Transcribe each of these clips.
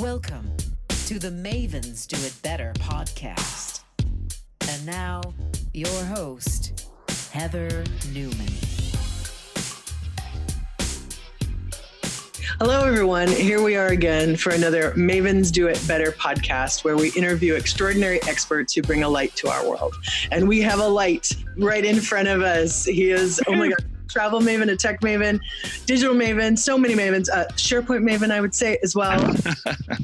Welcome to the Mavens Do It Better podcast. And now, your host, Heather Newman. Hello, everyone. Here we are again for another Mavens Do It Better podcast, where we interview extraordinary experts who bring a light to our world. And we have a light right in front of us. He is, oh my God, travel maven, a tech maven, digital maven, so many mavens, SharePoint maven, I would say as well.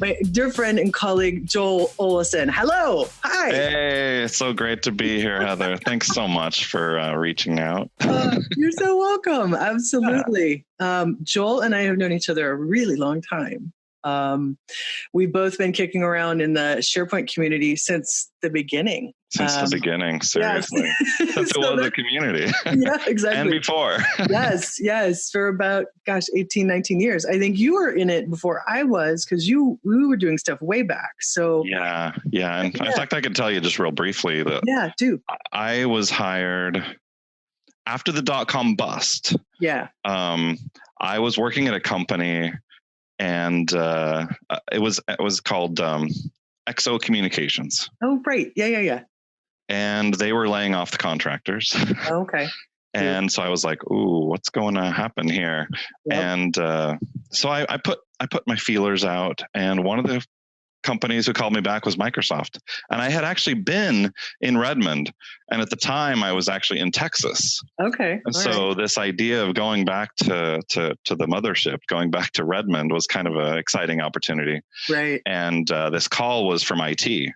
My dear friend and colleague, Joel Oleson. Hello. Hi. Hey, it's so great to be here, Heather. Thanks so much for reaching out. You're so welcome. Absolutely. Joel and I have known each other a really long time. We've both been kicking around in the SharePoint community since the beginning. Since the beginning, seriously. Yes. Since it was a community. Yeah, exactly. And before. Yes. For about, 18, 19 years. I think you were in it before I was, because we were doing stuff way back. So Yeah. And in fact, I could tell you just real briefly that I was hired after the .com bust. Yeah. I was working at a company, and it was called XO Communications. Oh, right. Yeah. And they were laying off the contractors. Okay. And so I was like, ooh, what's going to happen here? Yep. And so I put my feelers out, and one of the companies who called me back was Microsoft. And I had actually been in Redmond, and at the time I was actually in Texas. Okay. And so this idea of going back to the mothership, going back to Redmond, was kind of an exciting opportunity. Right. And this call was from IT.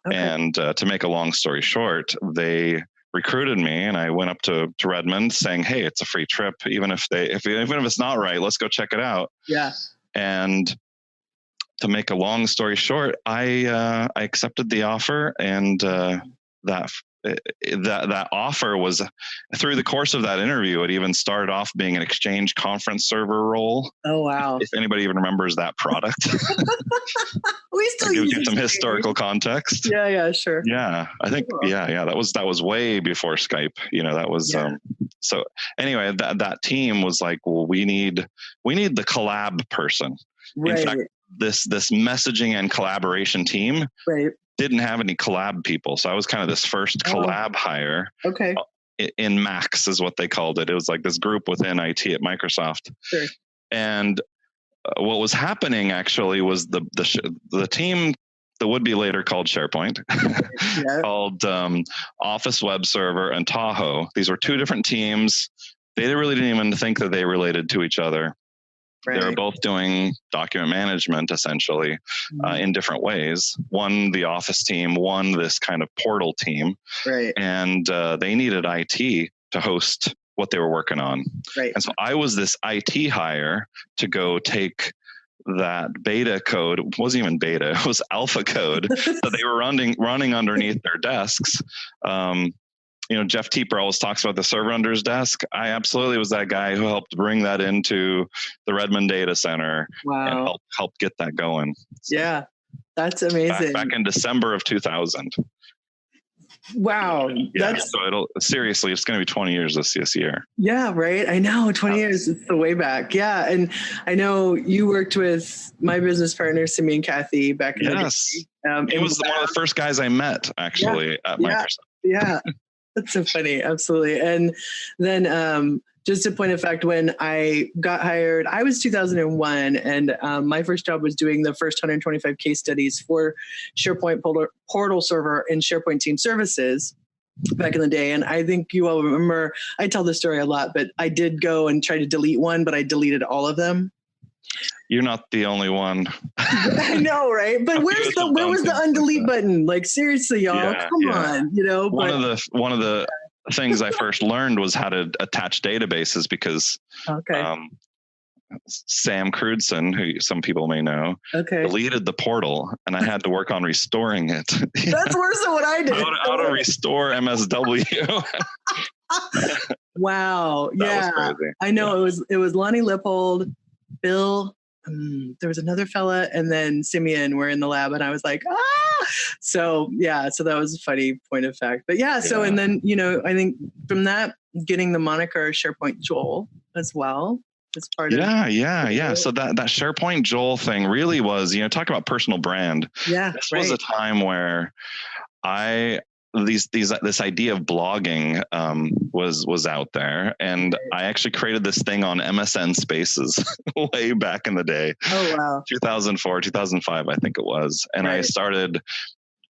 Okay. And to make a long story short, they recruited me, and I went up to Redmond saying, hey, it's a free trip. Even if it's not right, let's go check it out. Yeah. And to make a long story short, I accepted the offer, and that offer was, through the course of that interview, it even started off being an Exchange conference server role. Oh, wow. If anybody even remembers that product. We still use give some historical context. Yeah, sure. Yeah, I think, that was way before Skype. That was, so anyway, that team was like, well, we need the collab person. Right. In fact, this messaging and collaboration team didn't have any collab people. So I was kind of this first collab hire. Okay. In Max is what they called it. It was like this group within IT at Microsoft. Sure. And what was happening actually was the team that would be later called SharePoint, called Office Web Server and Tahoe. These were two different teams. They really didn't even think that they related to each other. Right. They were both doing document management, essentially, in different ways. One, the Office team, one, this kind of portal team. Right. And they needed IT to host what they were working on. Right. And so I was this IT hire to go take that beta code. It wasn't even beta, it was alpha code that they were running underneath their desks. Jeff Teper always talks about the server under his desk. I absolutely was that guy who helped bring that into the Redmond data center. Wow. And helped get that going. Yeah, that's amazing. Back in December of 2000. Wow. So seriously, it's going to be 20 years this year. Yeah, right. I know, 20 years. It's the way back. Yeah. And I know you worked with my business partner, Simi and Kathy, back in the day. He was one of the first guys I met, actually, at Microsoft. Yeah. That's so funny. Absolutely. And then just a point of fact, when I got hired, I was 2001, and my first job was doing the first 125 case studies for SharePoint portal server and SharePoint team services back in the day. And I think you all remember, I tell this story a lot, but I did go and try to delete one, but I deleted all of them. You're not the only one. I know, right? But where was the undelete button? Like, seriously, y'all, come on, One of the things I first learned was how to attach databases, because Sam Crudson, who some people may know, deleted the portal, and I had to work on restoring it. That's worse than what I did. How to restore MSW. Wow. That was crazy. I know. It was Lonnie Lippold, Bill, there was another fella, and then Simeon were in the lab, and I was like, so that was a funny point of fact. But and then, I think from that, getting the moniker SharePoint Joel as well. as part of. Yeah. So that SharePoint Joel thing really was, talk about personal brand. Yeah. This was a time where this idea of blogging was out there, and I actually created this thing on MSN Spaces way back in the day. Oh wow. 2004, 2005, I think it was, and I started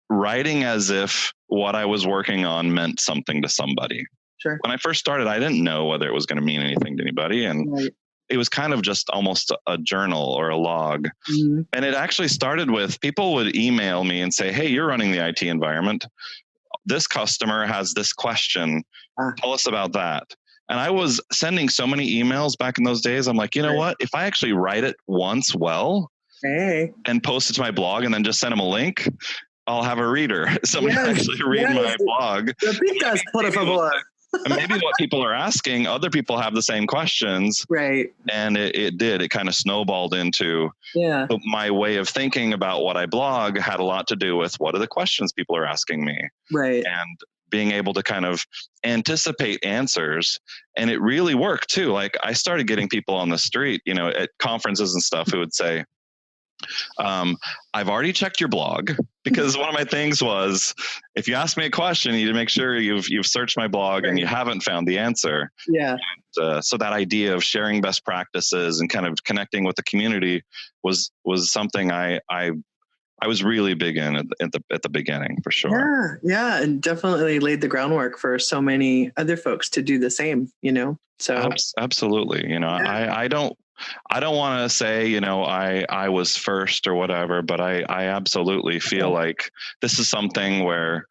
writing as if what I was working on meant something to somebody. Sure. When I first started, I didn't know whether it was going to mean anything to anybody, and it was kind of just almost a journal or a log. Mm-hmm. And it actually started with people would email me and say, "Hey, you're running the IT environment. This customer has this question. Tell us about that." And I was sending so many emails back in those days. I'm like, you know what? If I actually write it once and post it to my blog and then just send them a link, I'll have a reader. Someone can actually read my blog. And maybe what people are asking, other people have the same questions. Right. And it kind of snowballed into my way of thinking about what I blog had a lot to do with what are the questions people are asking me. Right. And being able to kind of anticipate answers. And it really worked too. Like I started getting people on the street, at conferences and stuff who would say, I've already checked your blog, because one of my things was, if you ask me a question, you need to make sure you've searched my blog and you haven't found the answer. Yeah. And, so that idea of sharing best practices and kind of connecting with the community was something I was really big in at the beginning, for sure. Yeah, and definitely laid the groundwork for so many other folks to do the same. So absolutely. I don't want to say, I was first or whatever, but I absolutely feel like this is something where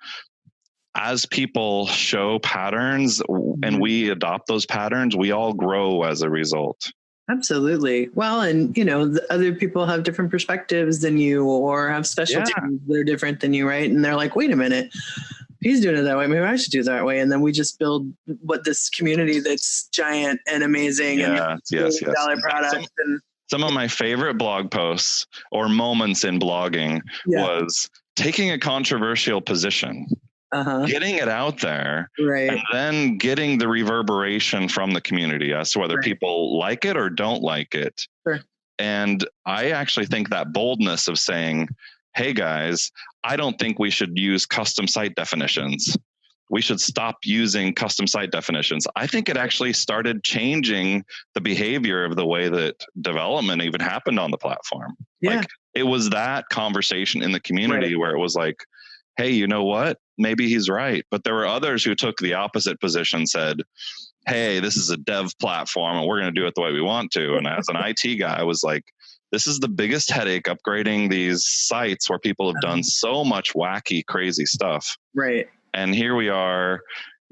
as people show patterns and we adopt those patterns, we all grow as a result. Absolutely. Well, and the other people have different perspectives than you, or have specialties that are different than you, right? And they're like, wait a minute, he's doing it that way, maybe I should do it that way. And then we just build this community that's giant and amazing. Yes. Product. Some of my favorite blog posts or moments in blogging was taking a controversial position, getting it out there, and then getting the reverberation from the community as to whether people like it or don't like it. Sure. And I actually think that boldness of saying, hey guys, I don't think we should use custom site definitions. We should stop using custom site definitions. I think it actually started changing the behavior of the way that development even happened on the platform. Yeah. Like it was that conversation in the community where it was like, hey, you know what? Maybe he's right. But there were others who took the opposite position, said, hey, this is a dev platform and we're going to do it the way we want to. And as an IT guy, I was like, this is the biggest headache upgrading these sites where people have done so much wacky, crazy stuff. Right. And here we are,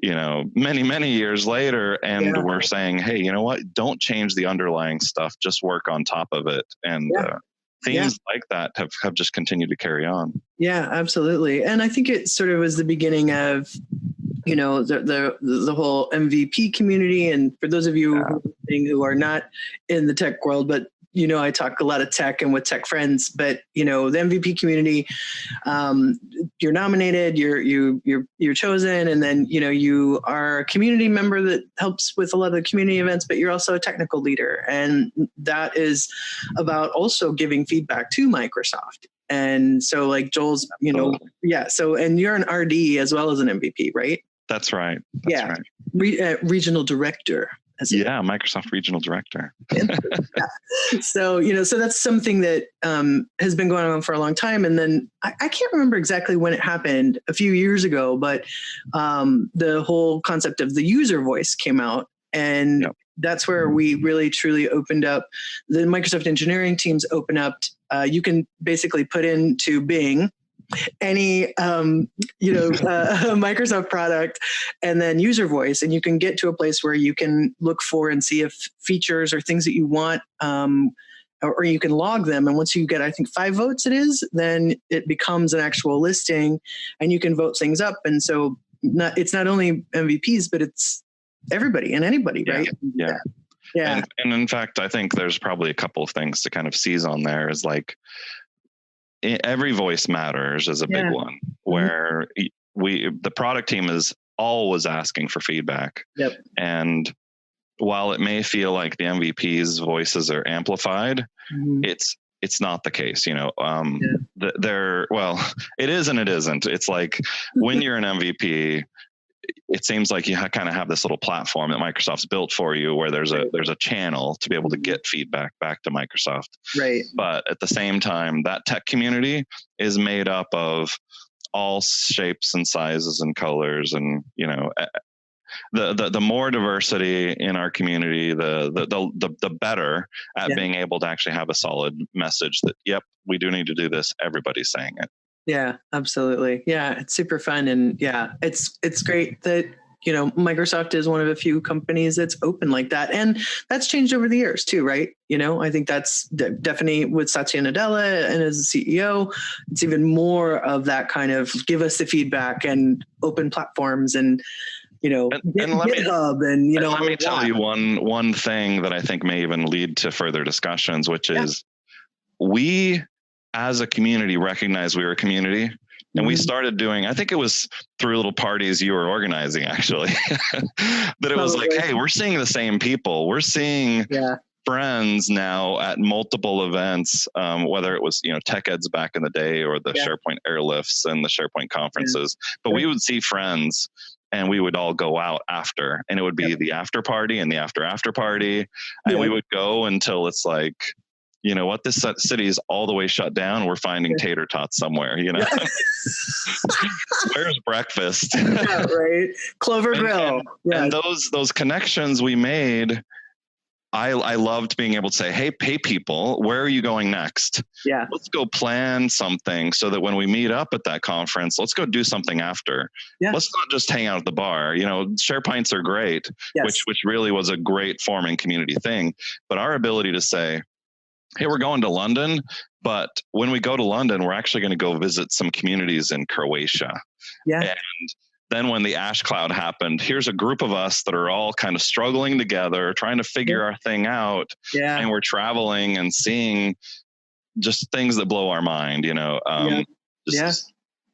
many, many years later, and we're saying, hey, you know what? Don't change the underlying stuff. Just work on top of it. And themes like that have just continued to carry on. Yeah, absolutely. And I think it sort of was the beginning of, the whole MVP community. And for those of you who are not in the tech world, but I talk a lot of tech and with tech friends, but the MVP community, you're nominated, you're chosen, and then you are a community member that helps with a lot of the community events, but you're also a technical leader, and that is about also giving feedback to Microsoft. And so, like Joel's, So, and you're an RD as well as an MVP, right? That's right. Right. Regional director. Microsoft Regional Director. So that's something that has been going on for a long time. And then I can't remember exactly when it happened, a few years ago, but the whole concept of the user voice came out. And that's where we really, truly opened up. The Microsoft engineering teams open up. You can basically put into Bing any Microsoft product and then user voice, and you can get to a place where you can look for and see if features or things that you want, or you can log them. And once you get, I think 5 votes then it becomes an actual listing and you can vote things up. And so it's not only MVPs, but it's everybody and anybody, right? Yeah. And in fact, I think there's probably a couple of things to kind of seize on there is like, every voice matters is a big one, where the product team is always asking for feedback. Yep. And while it may feel like the MVP's voices are amplified, it's not the case, well, it is and it isn't. It's like when you're an MVP, it seems like you kind of have this little platform that Microsoft's built for you, where there's a channel to be able to get feedback back to Microsoft. Right. But at the same time, that tech community is made up of all shapes and sizes and colors, and the more diversity in our community, the better at being able to actually have a solid message that, yep, we do need to do this. Everybody's saying it. Yeah, absolutely. Yeah, it's super fun. And yeah, it's great that, Microsoft is one of a few companies that's open like that. And that's changed over the years too, right? I think that's definitely with Satya Nadella and as a CEO, it's even more of that kind of give us the feedback and open platforms and, GitHub and, let me tell you one thing that I think may even lead to further discussions, which is we as a community recognize we were a community, and we started doing, I think it was through little parties you were organizing actually, that it was like, hey, we're seeing the same people. We're seeing friends now at multiple events, whether it was, Tech Eds back in the day or the SharePoint airlifts and the SharePoint conferences, but we would see friends and we would all go out after, and it would be the after party and the after party. And we would go until it's like, you know what, this city is all the way shut down. We're finding tater tots somewhere, Where's breakfast? Yeah, right. Clover Grill. And those connections we made, I loved being able to say, hey, people, where are you going next? Yeah. Let's go plan something so that when we meet up at that conference, let's go do something after. Yeah. Let's not just hang out at the bar. SharePoints are great, which really was a great forming community thing. But our ability to say, hey, we're going to London, but when we go to London, we're actually going to go visit some communities in Croatia. Yeah. And then when the ash cloud happened, here's a group of us that are all kind of struggling together, trying to figure our thing out. Yeah. And we're traveling and seeing just things that blow our mind,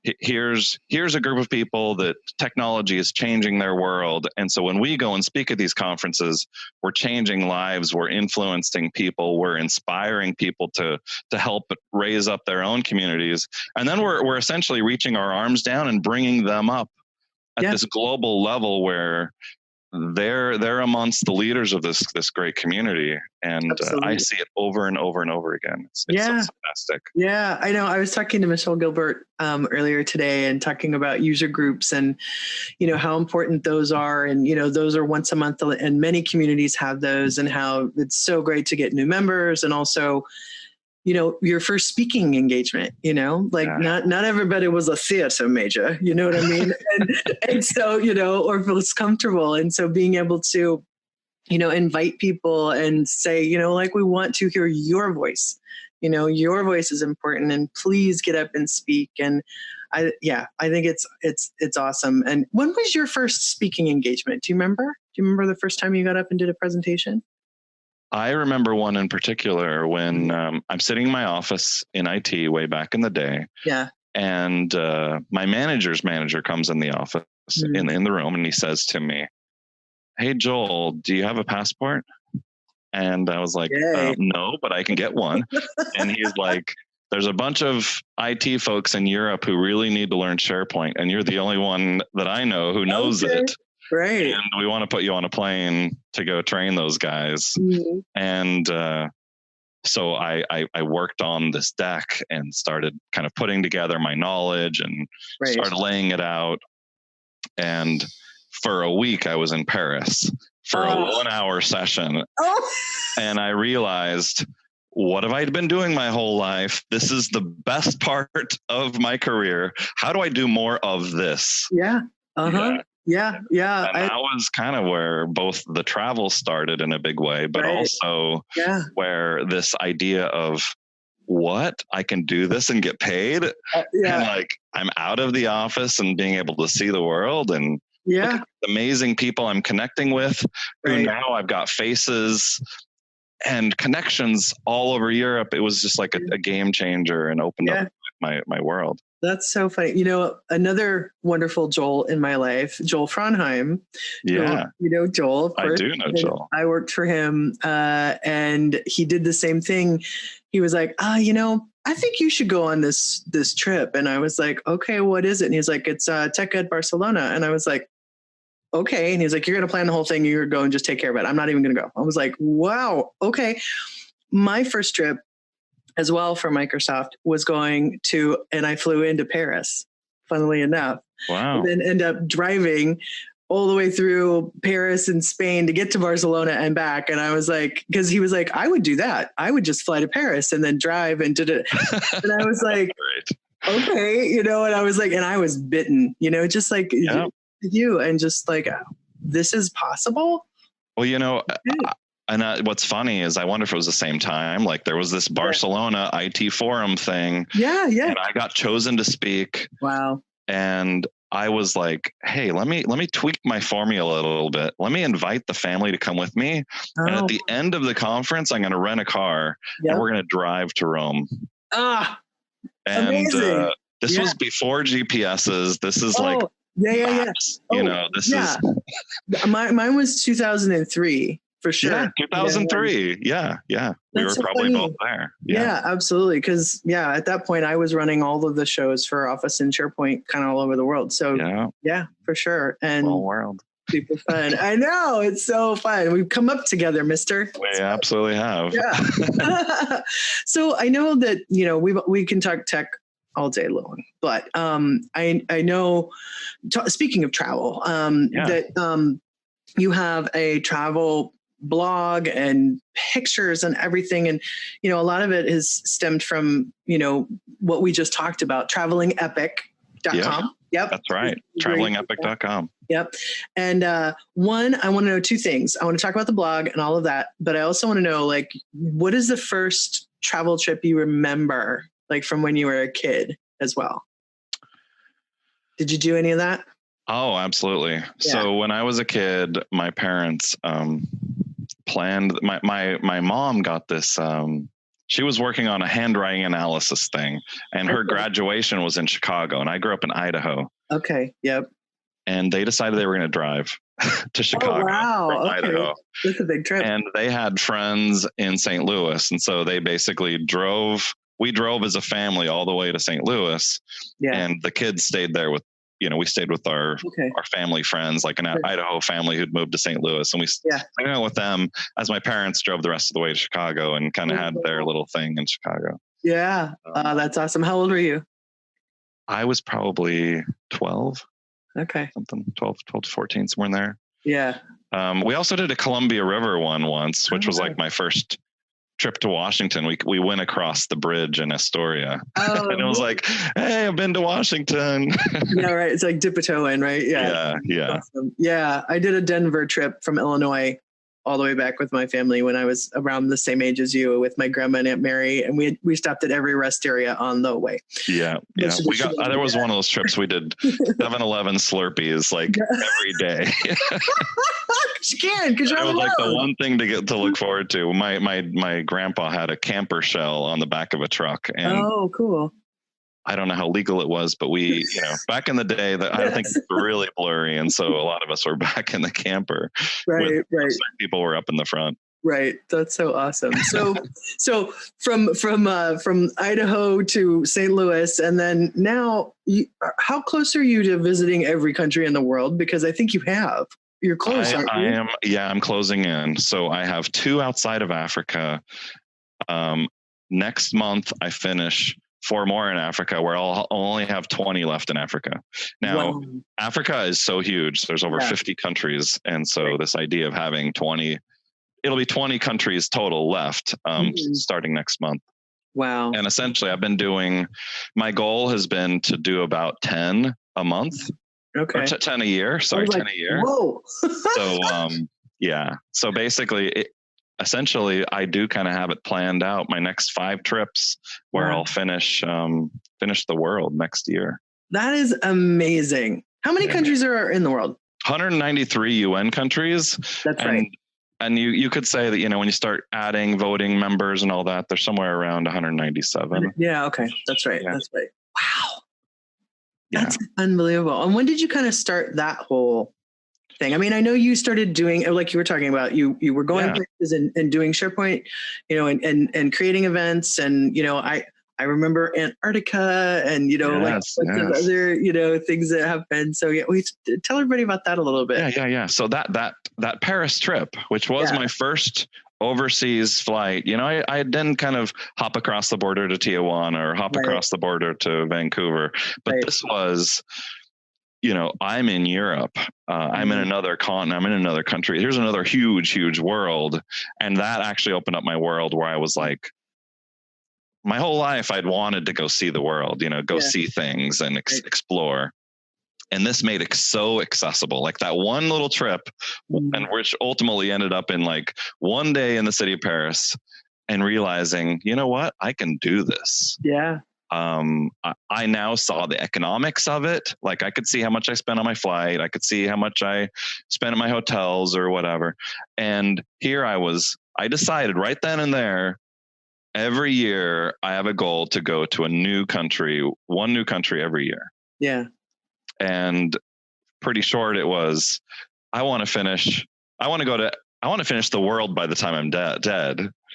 Here's a group of people that technology is changing their world. And so when we go and speak at these conferences, we're changing lives, we're influencing people, we're inspiring people to help raise up their own communities. And then we're essentially reaching our arms down and bringing them up at this global level where they're amongst the leaders of this great community. And I see it over and over and over again. It's so fantastic. Yeah, I know. I was talking to Michelle Gilbert earlier today and talking about user groups and, how important those are. And, those are once a month and many communities have those, and how it's so great to get new members. And also, your first speaking engagement, not everybody was a theater major, you know what I mean? and so, or feels comfortable. And so being able to, invite people and say, we want to hear your voice, your voice is important, and please get up and speak. And I think it's awesome. And when was your first speaking engagement? Do you remember the first time you got up and did a presentation? I remember one in particular when I'm sitting in my office in IT way back in the day. Yeah. And my manager's manager comes in the office in the room, and he says to me, hey, Joel, do you have a passport? And I was like, no, but I can get one. And he's like, there's a bunch of IT folks in Europe who really need to learn SharePoint, and you're the only one that I know who knows it. Right. And we want to put you on a plane to go train those guys. Mm-hmm. And so I worked on this deck and started kind of putting together my knowledge and started laying it out. And for a week, I was in Paris for a 1 hour session. Oh. And I realized, what have I been doing my whole life? This is the best part of my career. How do I do more of this? Yeah. Uh-huh. Yeah. And that was kind of where both the travel started in a big way, but also where this idea of what I can do this and get paid. And like, I'm out of the office and being able to see the world and look at the amazing people I'm connecting with, who now I've got faces and connections all over Europe. It was just like a game changer and opened up my world. That's so funny. You know, another wonderful Joel in my life, Joel Fronheim. Yeah. You know Joel, of course. I do know Joel. I worked for him and he did the same thing. He was like, you know, I think you should go on this trip. And I was like, okay, what is it? And he's like, it's Tech Ed Barcelona. And I was like, okay. And he's like, you're going to plan the whole thing. You're going to go and just take care of it. I'm not even going to go. I was like, wow. Okay. My first trip as well for Microsoft was going to, and I flew into Paris, funnily enough. Wow. And then end up driving all the way through Paris and Spain to get to Barcelona and back. And I was like, because he was like, I would do that. I would just fly to Paris and then drive and did it. And I was like, okay, you know, and I was like, and I was bitten, you know, just like you, and just like, this is possible. Well, you know, and what's funny is I wonder if it was the same time, like there was this Barcelona IT forum thing. Yeah. And I got chosen to speak. Wow. And I was like, hey, let me tweak my formula a little bit. Let me invite the family to come with me. Oh. And at the end of the conference, I'm going to rent a car and we're going to drive to Rome. And amazing. This was before GPSs. This is like, maps, you know, this is. Mine was 2003. For sure. Yeah, 2003. Yeah. We were probably both there. Yeah, absolutely. Because at that point I was running all of the shows for Office and SharePoint kind of all over the world. So yeah, for sure. And small world. Super fun. I know, it's so fun. We've come up together, mister. We absolutely have. Yeah. So I know that, you know, we can talk tech all day long, but I know, speaking of travel, that you have a travel blog and pictures and everything. And, you know, a lot of it has stemmed from, you know, what we just talked about, travelingepic.com. Yep. That's right. Travelingepic.com. Yep. And I want to know two things. I want to talk about the blog and all of that, but I also want to know, like, what is the first travel trip you remember, like from when you were a kid as well? Did you do any of that? Oh, absolutely. Yeah. So when I was a kid, my parents planned, my mom got this, she was working on a handwriting analysis thing, and her graduation was in Chicago, and I grew up in Idaho. Okay. Yep. And they decided they were going to drive to Chicago from Idaho. That's a big trip. And they had friends in St. Louis. And so they basically we drove as a family all the way to St. Louis. Yeah. And the kids stayed there with, you know, we stayed with our family friends, like an Idaho family who'd moved to St. Louis, and we stayed out with them as my parents drove the rest of the way to Chicago and kind of had their little thing in Chicago. Yeah. That's awesome. How old were you? I was probably 12. Okay. Something 12 to 14, somewhere in there. Yeah. We also did a Columbia River one once, which was like my first trip to Washington. We went across the bridge in Astoria, and it was like, hey, I've been to Washington. Yeah, right. It's like dip a toe in, right? Yeah. Awesome. Yeah. I did a Denver trip from Illinois all the way back with my family when I was around the same age as you, with my grandma and Aunt Mary, and we stopped at every rest area on the way. Yeah. We got there was one of those trips we did 7-Eleven Slurpees like every day. You can, because it was like the one thing to look forward to. My grandpa had a camper shell on the back of a truck, and cool. I don't know how legal it was, but we, you know, back in the day, I think it's really blurry, and so a lot of us were back in the camper. Right. People were up in the front. Right. That's so awesome. So from Idaho to St. Louis, and then now, how close are you to visiting every country in the world? Because I think you have. You're close, aren't you? I'm closing in. So I have 2 outside of Africa. Next month, I finish 4 more in Africa, where I'll only have 20 left in Africa. Now, Africa is so huge. There's over 50 countries. And so this idea of having 20, it'll be 20 countries total left starting next month. Wow. And essentially, my goal has been to do about 10 a month. Okay. 10 a year. Sorry, 10 a year. Whoa. So, So basically, essentially, I do kind of have it planned out. My next 5 trips where I'll finish the world next year. That is amazing. How many countries are in the world? 193 UN countries. That's right. And you could say that, you know, when you start adding voting members and all that, they're somewhere around 197. Yeah. Okay. That's right. Yeah. That's right. Wow. That's unbelievable. And when did you kind of start that whole thing? I mean, I know you started doing, like you were talking about, you were going places and doing SharePoint, and creating events. And, I remember Antarctica and, other, things that happened. So tell everybody about that a little bit. Yeah. So that Paris trip, which was my first overseas flight, I didn't kind of hop across the border to Tijuana or hop across the border to Vancouver, but this was, I'm in Europe, I'm in another continent, I'm in another country. Here's another huge, huge world. And that actually opened up my world where I was like, my whole life I'd wanted to go see the world, see things and explore. And this made it so accessible, like that one little trip, and which ultimately ended up in like one day in the city of Paris and realizing, you know what, I can do this. Yeah. I now saw the economics of it. Like I could see how much I spent on my flight. I could see how much I spent at my hotels or whatever. And here I decided right then and there, every year I have a goal to go to one new country every year. Yeah. And pretty short it was, I want to finish the world by the time I'm dead.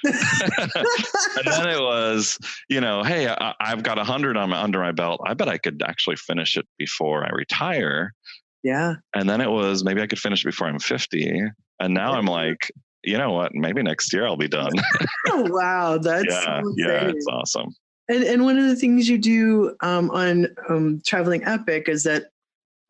And then it was, hey, I've got 100 under my belt. I bet I could actually finish it before I retire. Yeah. And then it was, maybe I could finish before I'm 50. And now I'm like, you know what? Maybe next year I'll be done. Oh, wow. That's it's awesome. And one of the things you do on Traveling Epic is that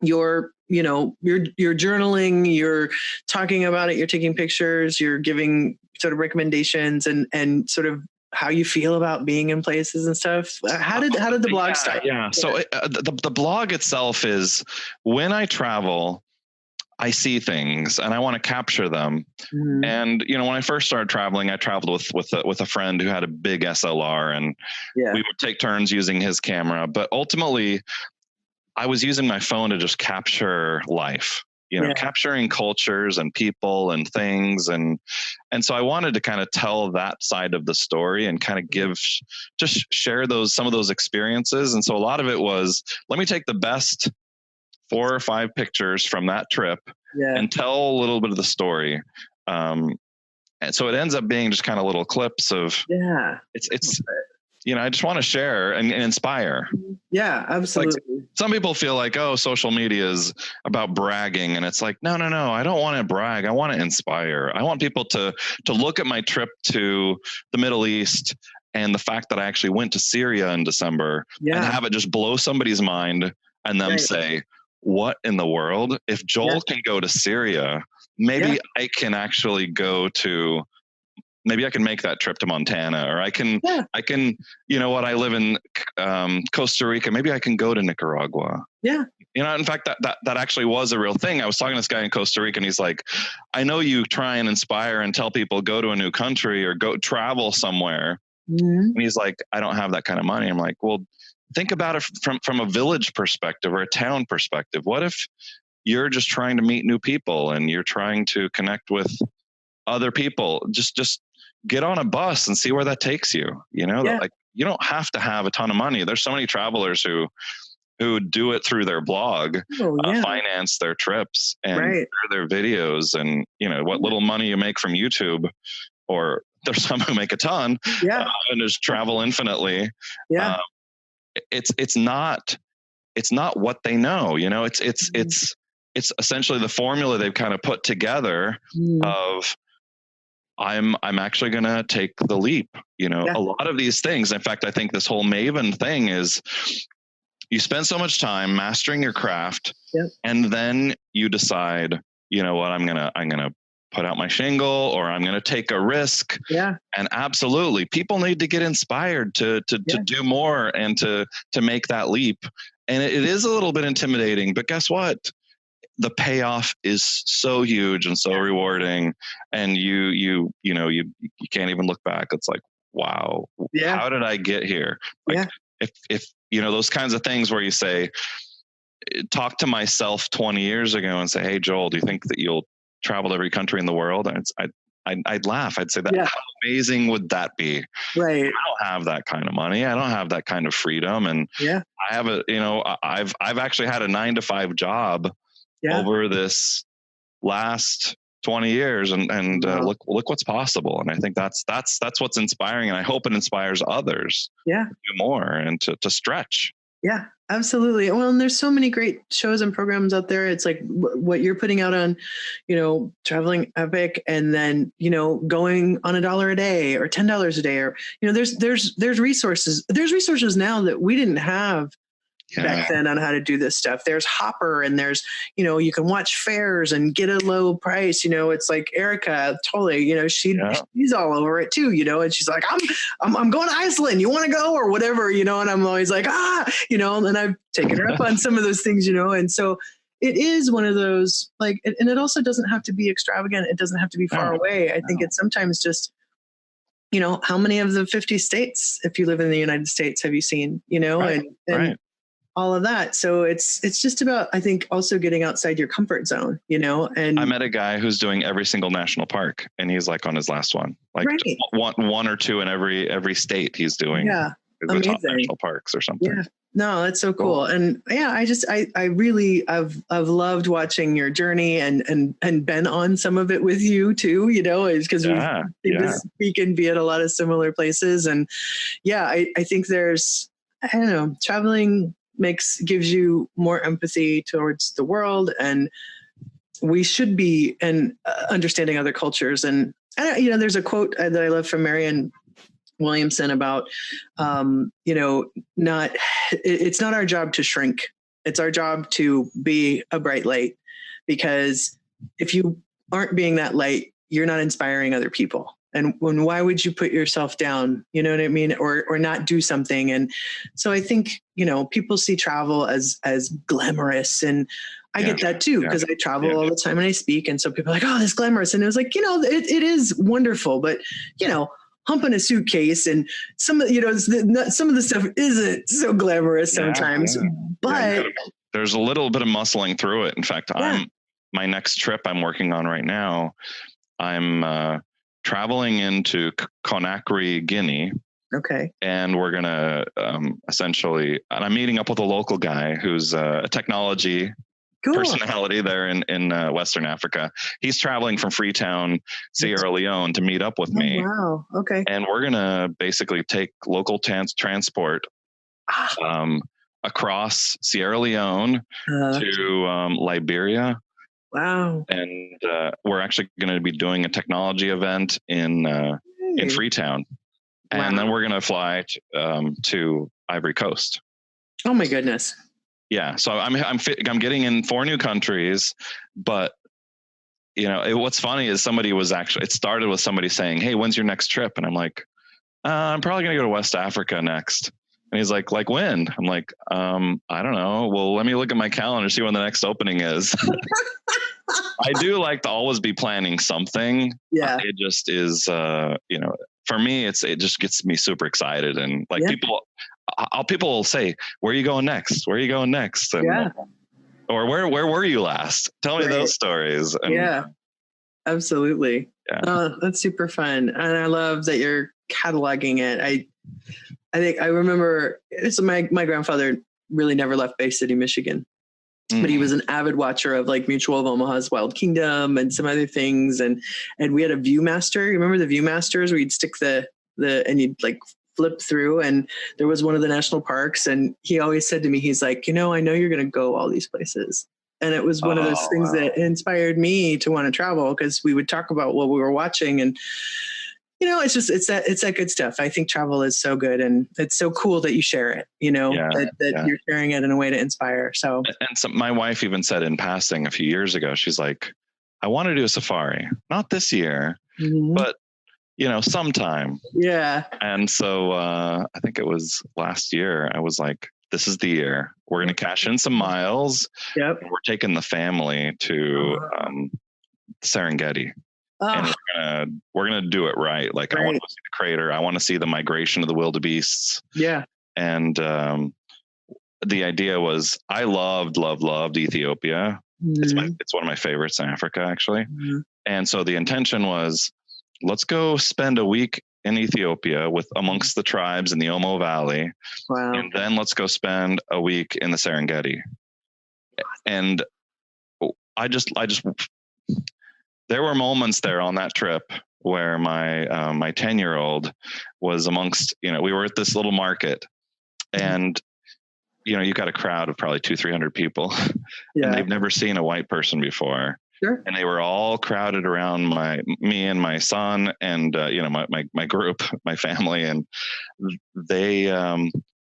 you're journaling, you're talking about it, you're taking pictures, you're giving sort of recommendations and sort of how you feel about being in places and stuff. How did the blog start? Yeah. So the blog itself is, when I travel, I see things and I want to capture them. Mm-hmm. And, when I first started traveling, I traveled with a friend who had a big SLR, and we would take turns using his camera. But ultimately, I was using my phone to just capture life, capturing cultures and people and things. And so I wanted to kind of tell that side of the story and kind of share some of those experiences. And so a lot of it was, let me take the best 4 or 5 pictures from that trip and tell a little bit of the story. And so it ends up being just kind of little clips of, it's, I just want to share and inspire. Yeah, absolutely. Like, some people feel like, social media is about bragging. And it's like, no. I don't want to brag. I want to inspire. I want people to look at my trip to the Middle East and the fact that I actually went to Syria in December and have it just blow somebody's mind and them say, what in the world? If Joel can go to Syria, maybe I can actually maybe I can make that trip to Montana, or I can, I live in Costa Rica. Maybe I can go to Nicaragua. Yeah. In fact, that actually was a real thing. I was talking to this guy in Costa Rica, and he's like, I know you try and inspire and tell people go to a new country or go travel somewhere. Mm-hmm. And he's like, I don't have that kind of money. I'm like, well, think about it from a village perspective or a town perspective. What if you're just trying to meet new people and you're trying to connect with other people? Just get on a bus and see where that takes you. Like, you don't have to have a ton of money. There's so many travelers who do it through their blog, finance their trips and share their videos, and what little money you make from YouTube, or there's some who make a ton and just travel infinitely. Yeah. It's not what they know. It's essentially the formula they've kind of put together of, I'm actually going to take the leap. A lot of these things. In fact, I think this whole Maven thing is, you spend so much time mastering your craft, and then you decide, you know what, I'm going to put out my shingle, or I'm going to take a risk. Yeah. And absolutely, people need to get inspired to do more and to make that leap. And it is a little bit intimidating, but guess what? The payoff is so huge and so rewarding, and you can't even look back. It's like, wow, how did I get here? Like, if those kinds of things where you say, talk to myself 20 years ago and say, hey, Joel, do you think that you'll travel to every country in the world? And I'd laugh. I'd say that how amazing would that be? Right. I don't have that kind of money. I don't have that kind of freedom. And I have I've actually had a 9-to-5 job over this last 20 years and look what's possible. And I think that's what's inspiring. And I hope it inspires others to do more and to stretch. Yeah, absolutely. Well, and there's so many great shows and programs out there. It's like what you're putting out on, Traveling Epic, and then, going on $1 a day or $10 a day, or, there's resources. There's resources now that we didn't have back then on how to do this stuff. There's Hopper, and there's, you can watch fairs and get a low price. It's like Erica, totally, she's all over it too, and she's like, I'm going to Iceland. You want to go or whatever, and I'm always like, and I've taken her up on some of those things, and so it is one of those, like, and it also doesn't have to be extravagant. It doesn't have to be far away. I think it's sometimes just, how many of the 50 states, if you live in the United States, have you seen, and all of that. So it's just about, I think, also getting outside your comfort zone, and I met a guy who's doing every single national park, and he's like on his last one, like one or two in every state he's doing. Yeah. The top national parks or something. Yeah. No, that's so cool. And I really, I've loved watching your journey and been on some of it with you too, because we speak and be at a lot of similar places. And I think there's, I don't know, traveling gives you more empathy towards the world, and we should be understanding other cultures. And there's a quote that I love from Marianne Williamson about, it's not our job to shrink. It's our job to be a bright light, because if you aren't being that light, you're not inspiring other people. And why would you put yourself down? You know what I mean? Or not do something. And so I think, people see travel as glamorous, and I get that too, because I travel all the time and I speak. And so people are like, oh, this glamorous. And it was like, it is wonderful, but, humping a suitcase and some of the stuff isn't so glamorous sometimes, but there's a little bit of muscling through it. In fact, my next trip I'm working on right now, I'm traveling into Conakry, Guinea. Okay. And we're going to essentially, and I'm meeting up with a local guy who's a technology personality there in Western Africa. He's traveling from Freetown, Sierra Leone to meet up with me. Wow. Okay. And we're going to basically take local transport across Sierra Leone to Liberia. Wow. And we're actually going to be doing a technology event in Freetown. And then we're going to fly to Ivory Coast. Oh my goodness. Yeah. So I'm getting in 4 new countries, but what's funny is it started with somebody saying, hey, when's your next trip? And I'm like, I'm probably going to go to West Africa next. And he's like when? I'm like, I don't know. Well, let me look at my calendar, see when the next opening is. I do like to always be planning something. Yeah. It just is, for me, it just gets me super excited. And like people will say, where are you going next? Where are you going next? And, or where were you last? Tell me those stories. And, absolutely. Yeah. Oh, that's super fun. And I love that you're cataloging it. I think I remember my grandfather really never left Bay City, Michigan. But he was an avid watcher of like Mutual of Omaha's Wild Kingdom and some other things. And we had a Viewmaster. You remember the Viewmasters where you'd stick and you'd like flip through, and there was one of the national parks. And he always said to me, he's like, I know you're going to go all these places. And it was one of those things that inspired me to want to travel, because we would talk about what we were watching, and it's that good stuff. I think travel is so good, and it's so cool that you share it, that you're sharing it in a way to inspire. So, my wife even said in passing a few years ago, she's like, I want to do a safari, not this year, but sometime. Yeah. And so, I think it was last year, I was like, this is the year we're going to cash in some miles. Yep. And we're taking the family to, Serengeti. And we're gonna do it right. Like, I want to see the crater. I want to see the migration of the wildebeests. Yeah. And the idea was, I loved Ethiopia. It's one of my favorites in Africa, actually. And so the intention was, let's go spend a week in Ethiopia amongst the tribes in the Omo Valley. Wow. And then let's go spend a week in the Serengeti. And I just there were moments there on that trip where my 10-year-old was amongst, we were at this little market, and you got a crowd of probably 200-300 people, and they've never seen a white person before. Sure. And they were all crowded around me and my son and my group, my family, and they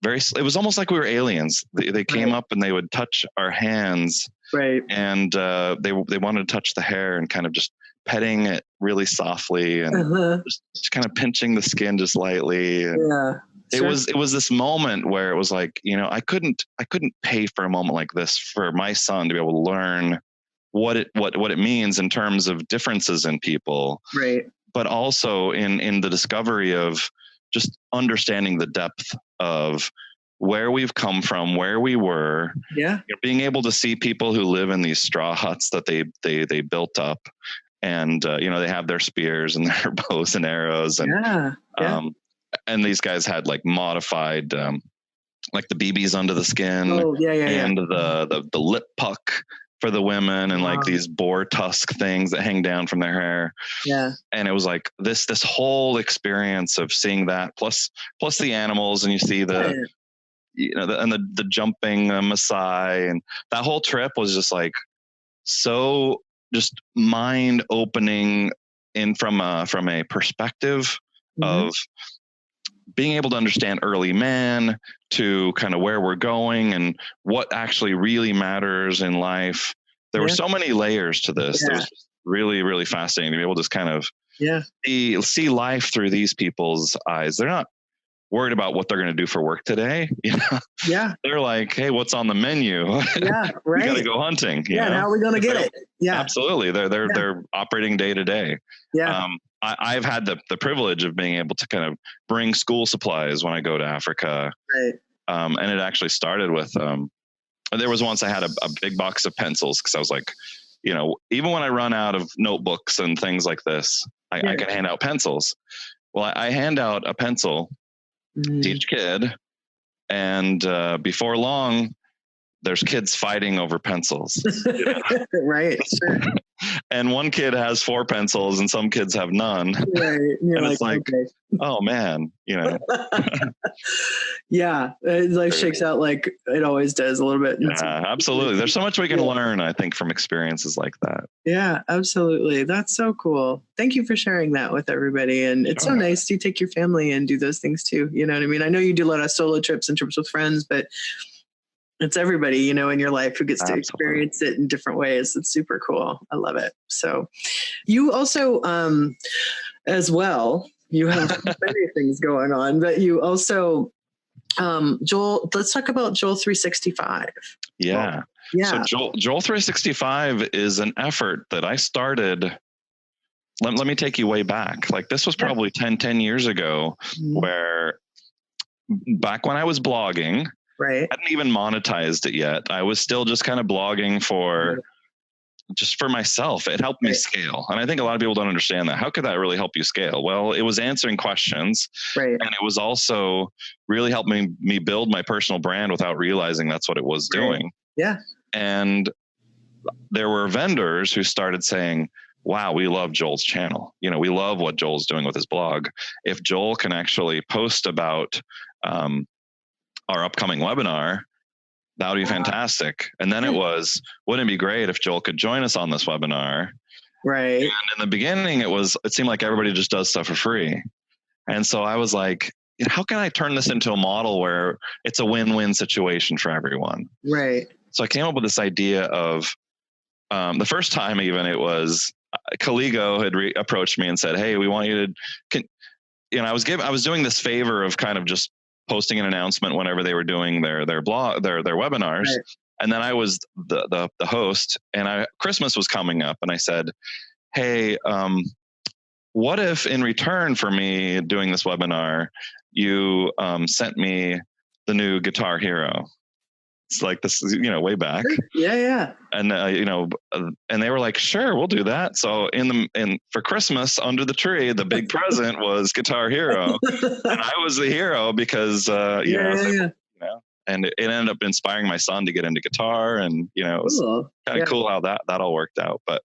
it was almost like we were aliens. They came up and they would touch our hands, right? And they wanted to touch the hair and kind of just petting it really softly and just kind of pinching the skin just lightly. And it was this moment where it was like, I couldn't pay for a moment like this for my son to be able to learn what it means in terms of differences in people, right? But also in the discovery of just understanding the depth of where we've come from, where we were, being able to see people who live in these straw huts that they built up, and they have their spears and their bows and arrows, and and these guys had like modified like the BBs under the skin, and the lip puck for the women, and like these boar tusk things that hang down from their hair. Yeah. And it was like this whole experience of seeing that plus the animals, and you see the jumping Maasai, and that whole trip was just like so just mind opening from a perspective of being able to understand early man to kind of where we're going and what actually really matters in life. There were so many layers to this. It was really, really fascinating to be able to just kind of see life through these people's eyes. They're not worried about what they're going to do for work today. They're like, hey, what's on the menu? Yeah, right. We got to go hunting. And how are we going to get it? Yeah, absolutely. They're operating day to day. Yeah. I've had the privilege of being able to kind of bring school supplies when I go to Africa. Right. And it actually started with, there was once I had a big box of pencils, because I was like, even when I run out of notebooks and things like this, I can hand out pencils. Well, I hand out a pencil to each kid, and before long, there's kids fighting over pencils. Right. Sure. And one kid has 4 pencils and some kids have none. Right. And it's like, okay. Oh man, Yeah. Life shakes out like it always does a little bit. Yeah, absolutely. There's so much we can learn, I think, from experiences like that. Yeah, absolutely. That's so cool. Thank you for sharing that with everybody. And it's so nice to take your family and do those things too. You know what I mean? I know you do a lot of solo trips and trips with friends, but it's everybody, in your life who gets to experience it in different ways. It's super cool. I love it. So you also, as well, you have many things going on, but you also, Joel, let's talk about Joel 365. Yeah. So Joel 365 is an effort that I started. Let me take you way back. Like this was probably 10 years ago, where back when I was blogging, right. I hadn't even monetized it yet. I was still just kind of blogging just for myself. It helped me scale. And I think a lot of people don't understand that. How could that really help you scale? Well, it was answering questions, and it was also really helping me build my personal brand without realizing that's what it was doing. Yeah. And there were vendors who started saying, wow, we love Joel's channel. We love what Joel's doing with his blog. If Joel can actually post about, our upcoming webinar, that would be fantastic. And then it was, wouldn't it be great if Joel could join us on this webinar? Right. And in the beginning, it seemed like everybody just does stuff for free. And so I was like, how can I turn this into a model where it's a win-win situation for everyone? Right. So I came up with this idea of, the first time even, it was Caligo had approached me and said, hey, we want you to, I was doing this favor of kind of just posting an announcement whenever they were doing their webinars. Right. And then I was the host, and Christmas was coming up, and I said, hey, what if in return for me doing this webinar, you sent me the new Guitar Hero? It's like this is, way back. Yeah. And, and they were like, sure, we'll do that. So for Christmas under the tree, the big present was Guitar Hero. And I was the hero because, and it ended up inspiring my son to get into guitar. And, it was kind of cool how that all worked out. But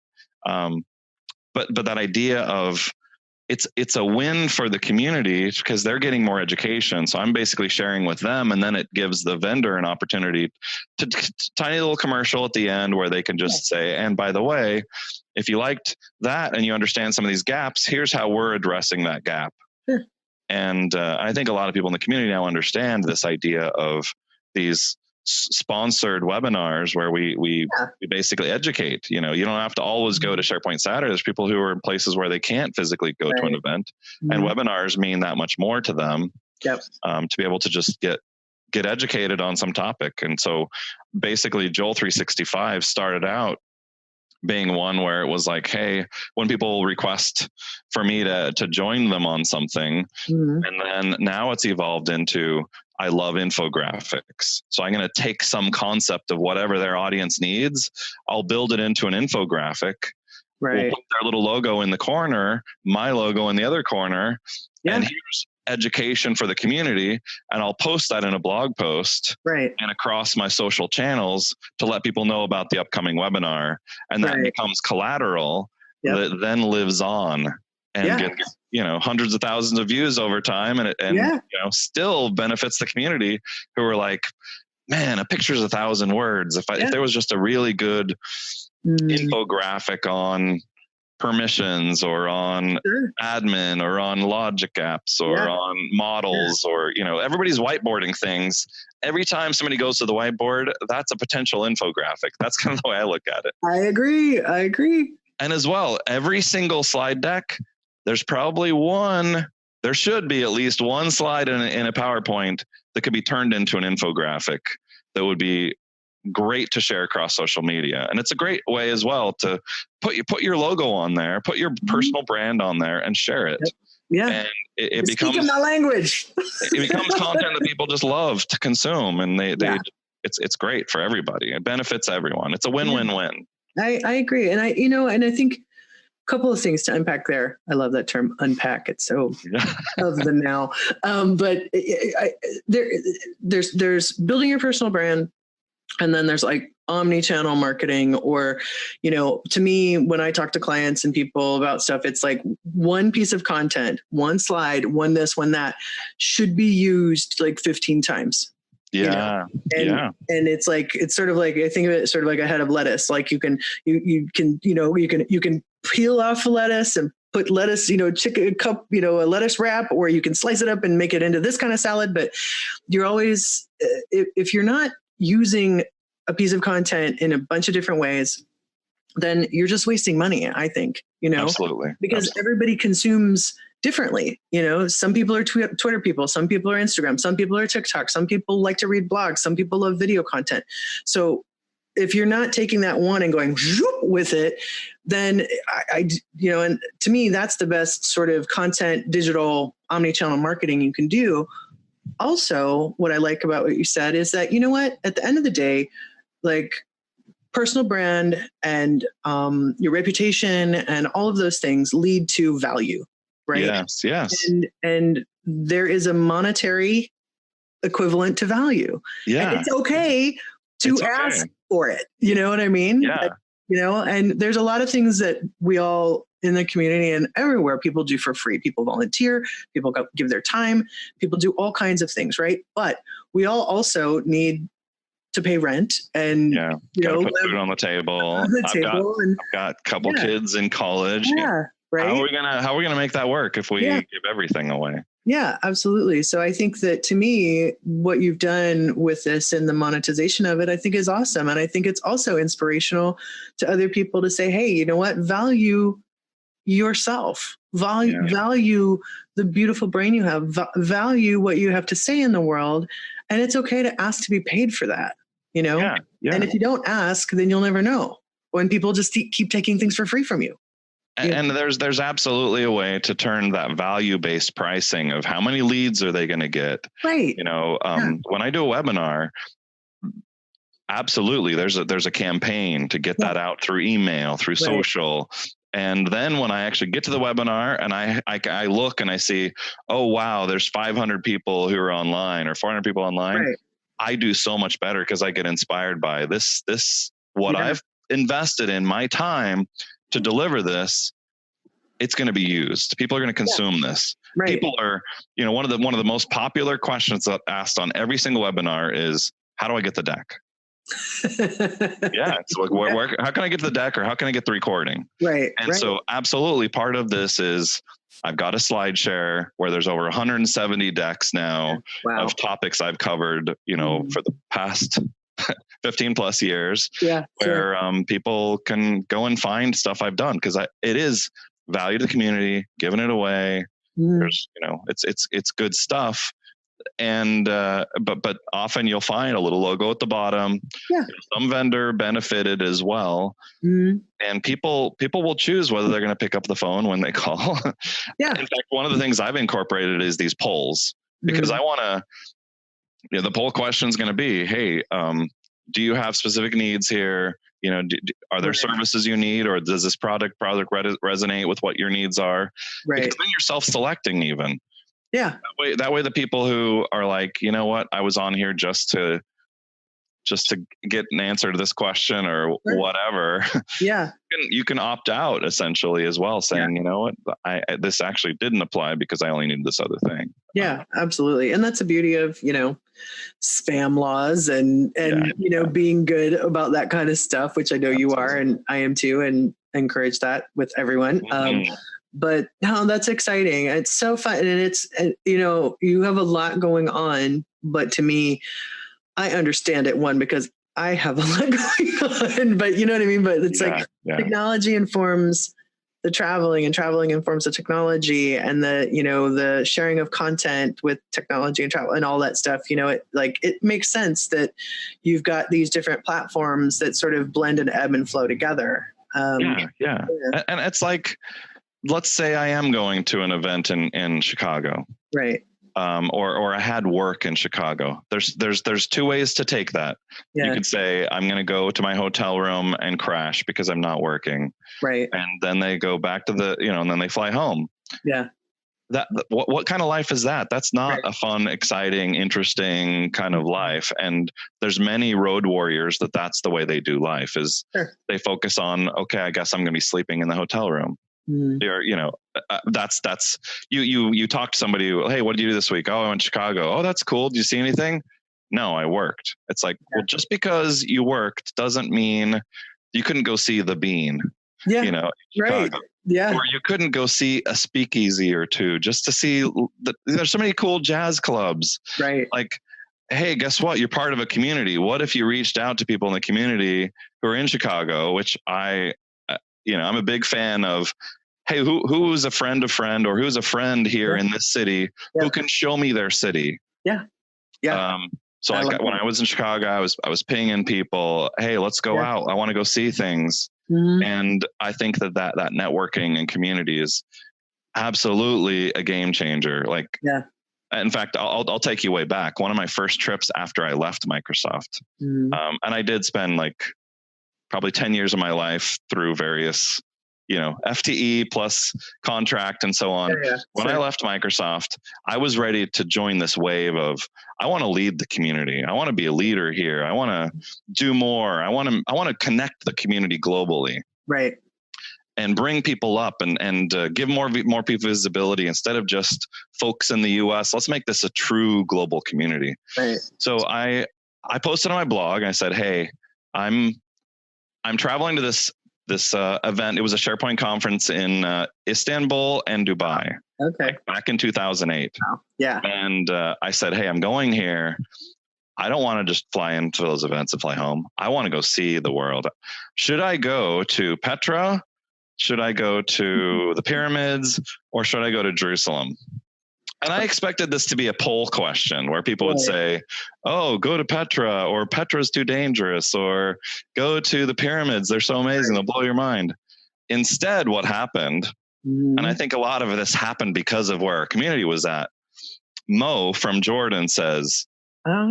that idea of, it's a win for the community because they're getting more education. So I'm basically sharing with them, and then it gives the vendor an opportunity to tiny little commercial at the end where they can just say, and by the way, if you liked that and you understand some of these gaps, here's how we're addressing that gap. Sure. And I think a lot of people in the community now understand this idea of these sponsored webinars where we basically educate. You don't have to always go to SharePoint Saturday. There's people who are in places where they can't physically go to an event, and webinars mean that much more to them. To be able to just get educated on some topic. And so basically Joel 365 started out being one where it was like, hey, when people request for me to join them on something, and then now it's evolved into, I love infographics. So I'm going to take some concept of whatever their audience needs. I'll build it into an infographic. Right. We'll put their little logo in the corner, my logo in the other corner, and here's education for the community. And I'll post that in a blog post and across my social channels to let people know about the upcoming webinar. And that becomes collateral that then lives on and gets, hundreds of thousands of views over time. And still benefits the community who are like, man, a picture's 1,000 words. If there was just a really good infographic on permissions or on admin or on logic apps or on models or, everybody's whiteboarding things. Every time somebody goes to the whiteboard, that's a potential infographic. That's kind of the way I look at it. I agree. And as well, every single slide deck, there should be at least one slide in a PowerPoint that could be turned into an infographic that would be great to share across social media. And it's a great way as well to put your logo on there, put your personal brand on there and share it. Yeah. And it becomes my language. It becomes content that people just love to consume. And it's great for everybody. It benefits everyone. It's a win-win-win. I agree. And I think a couple of things to unpack there. I love that term, unpack. It's so of the now. But there's building your personal brand. And then there's like omni-channel marketing, or, to me, when I talk to clients and people about stuff, it's like one piece of content, one slide, one this, one that should be used like 15 times. Yeah. And it's like, it's sort of like, I think of it sort of like a head of lettuce. Like you can peel off a lettuce and put lettuce, chicken cup, a lettuce wrap, or you can slice it up and make it into this kind of salad. But you're always, if you're not using a piece of content in a bunch of different ways, then you're just wasting money, I think, Absolutely. Because everybody consumes differently. Some people are Twitter people, some people are Instagram, some people are TikTok, some people like to read blogs, some people love video content. So if you're not taking that one and going with it, then and to me, that's the best sort of content, digital, omni-channel marketing you can do. Also, what I like about what you said is that, at the end of the day, like personal brand and your reputation and all of those things lead to value, right? Yes. And there is a monetary equivalent to value. Yeah. And it's okay to ask for it. You know what I mean? Yeah. And there's a lot of things that we all in the community and everywhere people do for free. People volunteer, people give their time, people do all kinds of things, right? But we all also need to pay rent and put food on the table. I've got a couple kids in college. Yeah, right. How are we gonna make that work if we give everything away? Yeah, absolutely. So I think that to me, what you've done with this and the monetization of it, I think is awesome. And I think it's also inspirational to other people to say, hey, you know what? Value yourself, value the beautiful brain you have, value what you have to say in the world. And it's okay to ask to be paid for that, Yeah. And if you don't ask, then you'll never know when people just keep taking things for free from you. And there's absolutely a way to turn that value-based pricing of how many leads are they going to get? Right. When I do a webinar, Absolutely. There's a campaign to get that out through email, through social. And then when I actually get to the webinar and I look and I see, oh, wow, there's 500 people who are online or 400 people online. Right. I do so much better because I get inspired by this, what I've invested in my time to deliver this. It's going to be used. People are going to consume this. Right. People are, one of the most popular questions that asked on every single webinar is, how do I get the deck? It's like, where, how can I get to the deck, or how can I get the recording? Right. And so absolutely part of this is I've got a slide share where there's over 170 decks now of topics I've covered, for the past 15 plus years, where people can go and find stuff I've done, because it is value to the community, giving it away. There's, it's good stuff. And but often you'll find a little logo at the bottom. Some vendor benefited as well. And people will choose whether they're going to pick up the phone when they call. In fact, one of the things I've incorporated is these polls, because I want to, the poll question is going to be, hey, do you have specific needs here? Are there services you need, or does this product resonate with what your needs are? Because then you're self-selecting even. That way the people who are like, you know what, I was on here just to get an answer to this question or whatever. You can opt out essentially as well, saying, you know what, this actually didn't apply because I only need this other thing. Absolutely. And that's the beauty of, spam laws and being good about that kind of stuff, which I know you are, and I am too, and encourage that with everyone. But no, that's exciting. It's so fun. And it's, you have a lot going on, but to me, I understand it, because I have a lot going on, but you know what I mean? But it's technology informs the traveling, and traveling informs the technology, and the sharing of content with technology and travel and all that stuff. It makes sense that you've got these different platforms that sort of blend and ebb and flow together. And it's like, let's say I am going to an event in Chicago. Right. Or I had work in Chicago. There's two ways to take that. You could say, I'm going to go to my hotel room and crash because I'm not working. Right. And then they go back to and then they fly home. What kind of life is that? That's not a fun, exciting, interesting kind of life. And there's many road warriors that's the way they do life, is they focus on, okay, I guess I'm going to be sleeping in the hotel room. That's you talk to somebody, hey, what did you do this week? Oh, I went to Chicago. Oh, that's cool. Did you see anything? No, I worked. It's like, well, just because you worked doesn't mean you couldn't go see the Bean. Chicago. Or you couldn't go see a speakeasy or two just to see there's so many cool jazz clubs. Like, hey, guess what? You're part of a community. What if you reached out to people in the community who are in Chicago, which I'm a big fan of. Hey, who's a friend of friend, or who's a friend here in this city who can show me their city? So when I was in Chicago, I was pinging people. Hey, let's go out. I want to go see things. And I think that networking and community is absolutely a game changer. In fact, I'll take you way back. One of my first trips after I left Microsoft, and I did spend probably 10 years of my life through various, FTE plus contract and so on. When I left Microsoft, I was ready to join this wave of, I want to lead the community. I want to be a leader here. I want to do more. I want to connect the community globally. Right. And bring people up and give more people visibility instead of just folks in the US. Let's make this a true global community. Right. So I posted on my blog and I said, hey, I'm traveling to this event. It was a SharePoint conference in Istanbul and Dubai. Okay. Back in 2008. Wow. Yeah. And I said, hey, I'm going here. I don't want to just fly into those events and fly home. I want to go see the world. Should I go to Petra? Should I go to the pyramids, or should I go to Jerusalem? And I expected this to be a poll question where people would say, oh, go to Petra, or Petra's too dangerous, or go to the pyramids. They're so amazing. They'll blow your mind. Instead, what happened, and I think a lot of this happened because of where our community was at. Mo from Jordan says,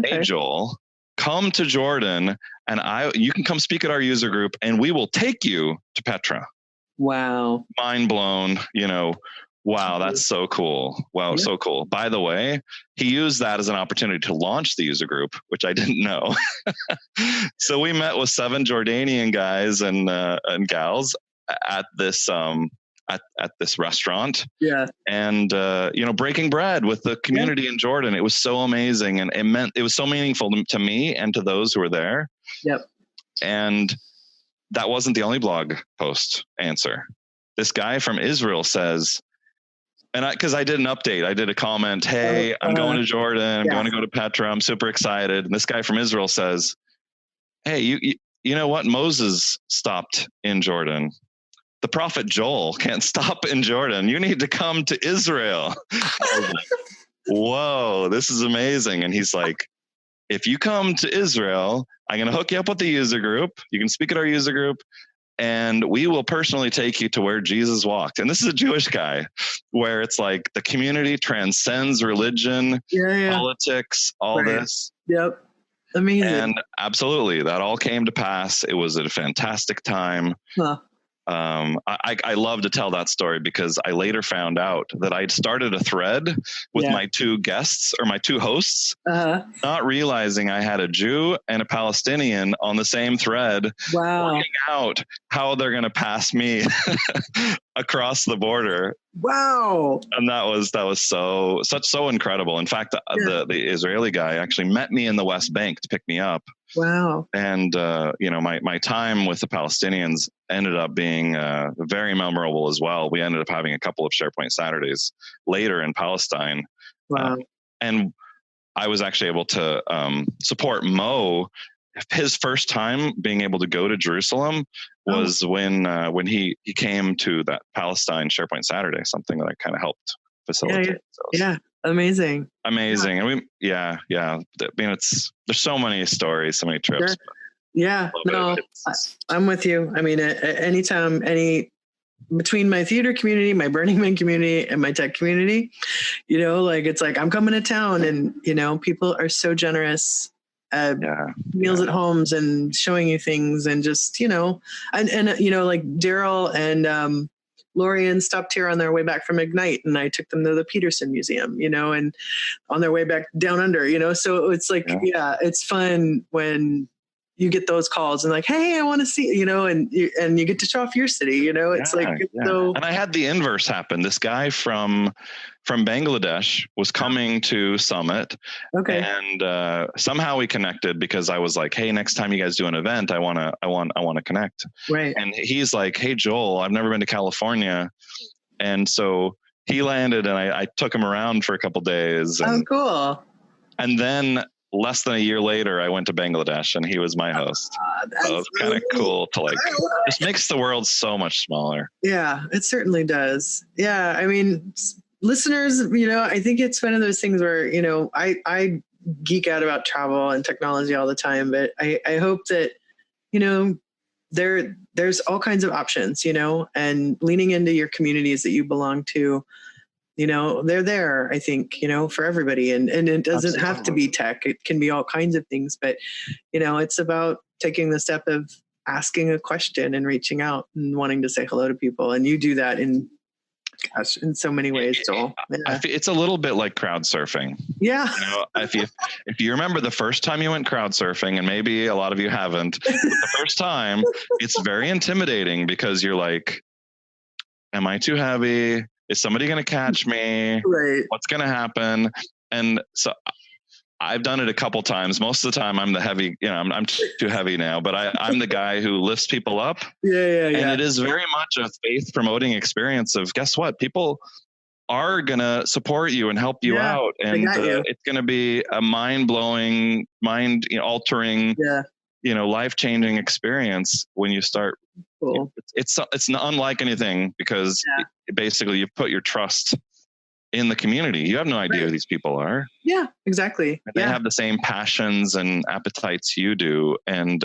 hey, Joel, come to Jordan and you can come speak at our user group and we will take you to Petra. Wow. Mind blown, wow, that's so cool. Wow, so cool. By the way, he used that as an opportunity to launch the user group, which I didn't know. So we met with 7 Jordanian guys and gals at this at this restaurant. Yeah. And breaking bread with the community in Jordan. It was so amazing, and it was so meaningful to me and to those who were there. Yep. And that wasn't the only blog post answer. This guy from Israel says, and because I did an update, I did a comment, hey, I'm going to Jordan. I'm going to go to Petra. I'm super excited. And this guy from Israel says, hey, you know what? Moses stopped in Jordan. The prophet Joel can't stop in Jordan. You need to come to Israel. Whoa, this is amazing. And he's like, if you come to Israel, I'm going to hook you up with the user group. You can speak at our user group, and we will personally take you to where Jesus walked. And this is a Jewish guy, where it's like the community transcends religion, politics, all this. Yep. Amazing. And absolutely, that all came to pass. It was a fantastic time. Huh. I love to tell that story because I later found out that I'd started a thread with my 2 guests or my 2 hosts, not realizing I had a Jew and a Palestinian on the same thread, working out how they're going to pass me across the border. Wow. And that was so incredible. In fact, the Israeli guy actually met me in the West Bank to pick me up. Wow. And, my time with the Palestinians ended up being very memorable as well. We ended up having a couple of SharePoint Saturdays later in Palestine. Wow. And I was actually able to support Mo. His first time being able to go to Jerusalem was when he came to that Palestine SharePoint Saturday, something that I kind of helped facilitate. Yeah. Amazing. Amazing. And I mean, there's so many stories, so many trips. Sure. Yeah, no, I'm with you. I mean, anytime, between my theater community, my Burning Man community, and my tech community, it's like, I'm coming to town, and, people are so generous. Meals at homes and showing you things, and just, and like Daryl and Lorian stopped here on their way back from Ignite, and I took them to the Peterson Museum, and on their way back down under, so it's like, it's fun when you get those calls and like, hey, I want to see, and you get to show off your city, it's so. And I had the inverse happen. This guy from Bangladesh was coming to Summit. Okay. And somehow we connected because I was like, hey, next time you guys do an event, I want to connect. Right. And he's like, hey, Joel, I've never been to California. And so he landed, and I took him around for a couple days. And, cool. And then less than a year later, I went to Bangladesh, and he was my host. So it was kind of cool to just makes the world so much smaller. Yeah, it certainly does. Yeah. I mean, listeners, I think it's one of those things where, I geek out about travel and technology all the time, but I hope that, there's all kinds of options, and leaning into your communities that you belong to, they're there, I think, for everybody. And it doesn't have to be tech. It can be all kinds of things, but, it's about taking the step of asking a question and reaching out and wanting to say hello to people. And you do that in so many ways, Joel. Yeah. It's a little bit like crowd surfing. Yeah. If you remember the first time you went crowd surfing, and maybe a lot of you haven't, but the first time, it's very intimidating because you're like, am I too heavy? Is somebody going to catch me? Right. What's going to happen? And so I've done it a couple times. Most of the time I'm the heavy, I'm too heavy now, but I'm the guy who lifts people up. Yeah. And it is very much a faith promoting experience of, guess what? People are going to support you and help you out. And it's going to be a mind blowing, mind altering, life changing experience when you start. Cool. It's not unlike anything because basically you've put your trust in the community. You have no idea who these people are. Yeah, exactly. And they have the same passions and appetites you do. And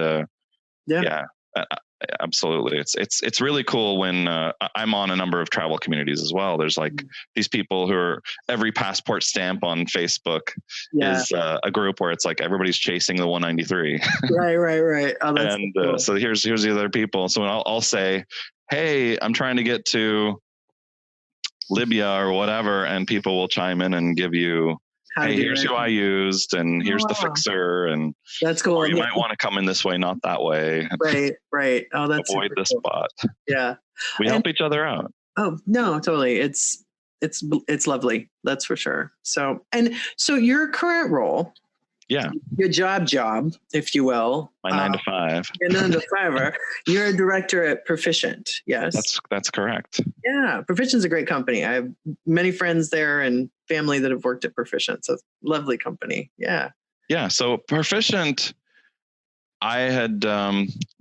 Absolutely. It's really cool when I'm on a number of travel communities as well. There's like these people who are every passport stamp on Facebook is a group where it's like everybody's chasing the 193. Right. Oh, that's and so cool. So here's the other people. So I'll say, hey, I'm trying to get to Libya or whatever, and people will chime in and give you, hey, here's who I used, and here's the fixer, and that's cool. Or you might want to come in this way, not that way. Right. Oh, that's avoid this cool. spot. Yeah, we help each other out. Oh no, totally. It's lovely. That's for sure. So your current role. Yeah. Your job, if you will. My 9 to 5. Your 9 to 5. You're a director at Perficient. Yes. That's correct. Yeah. Perficient's a great company. I have many friends there and family that have worked at Perficient. So lovely company. Yeah. Yeah. So Perficient, I had,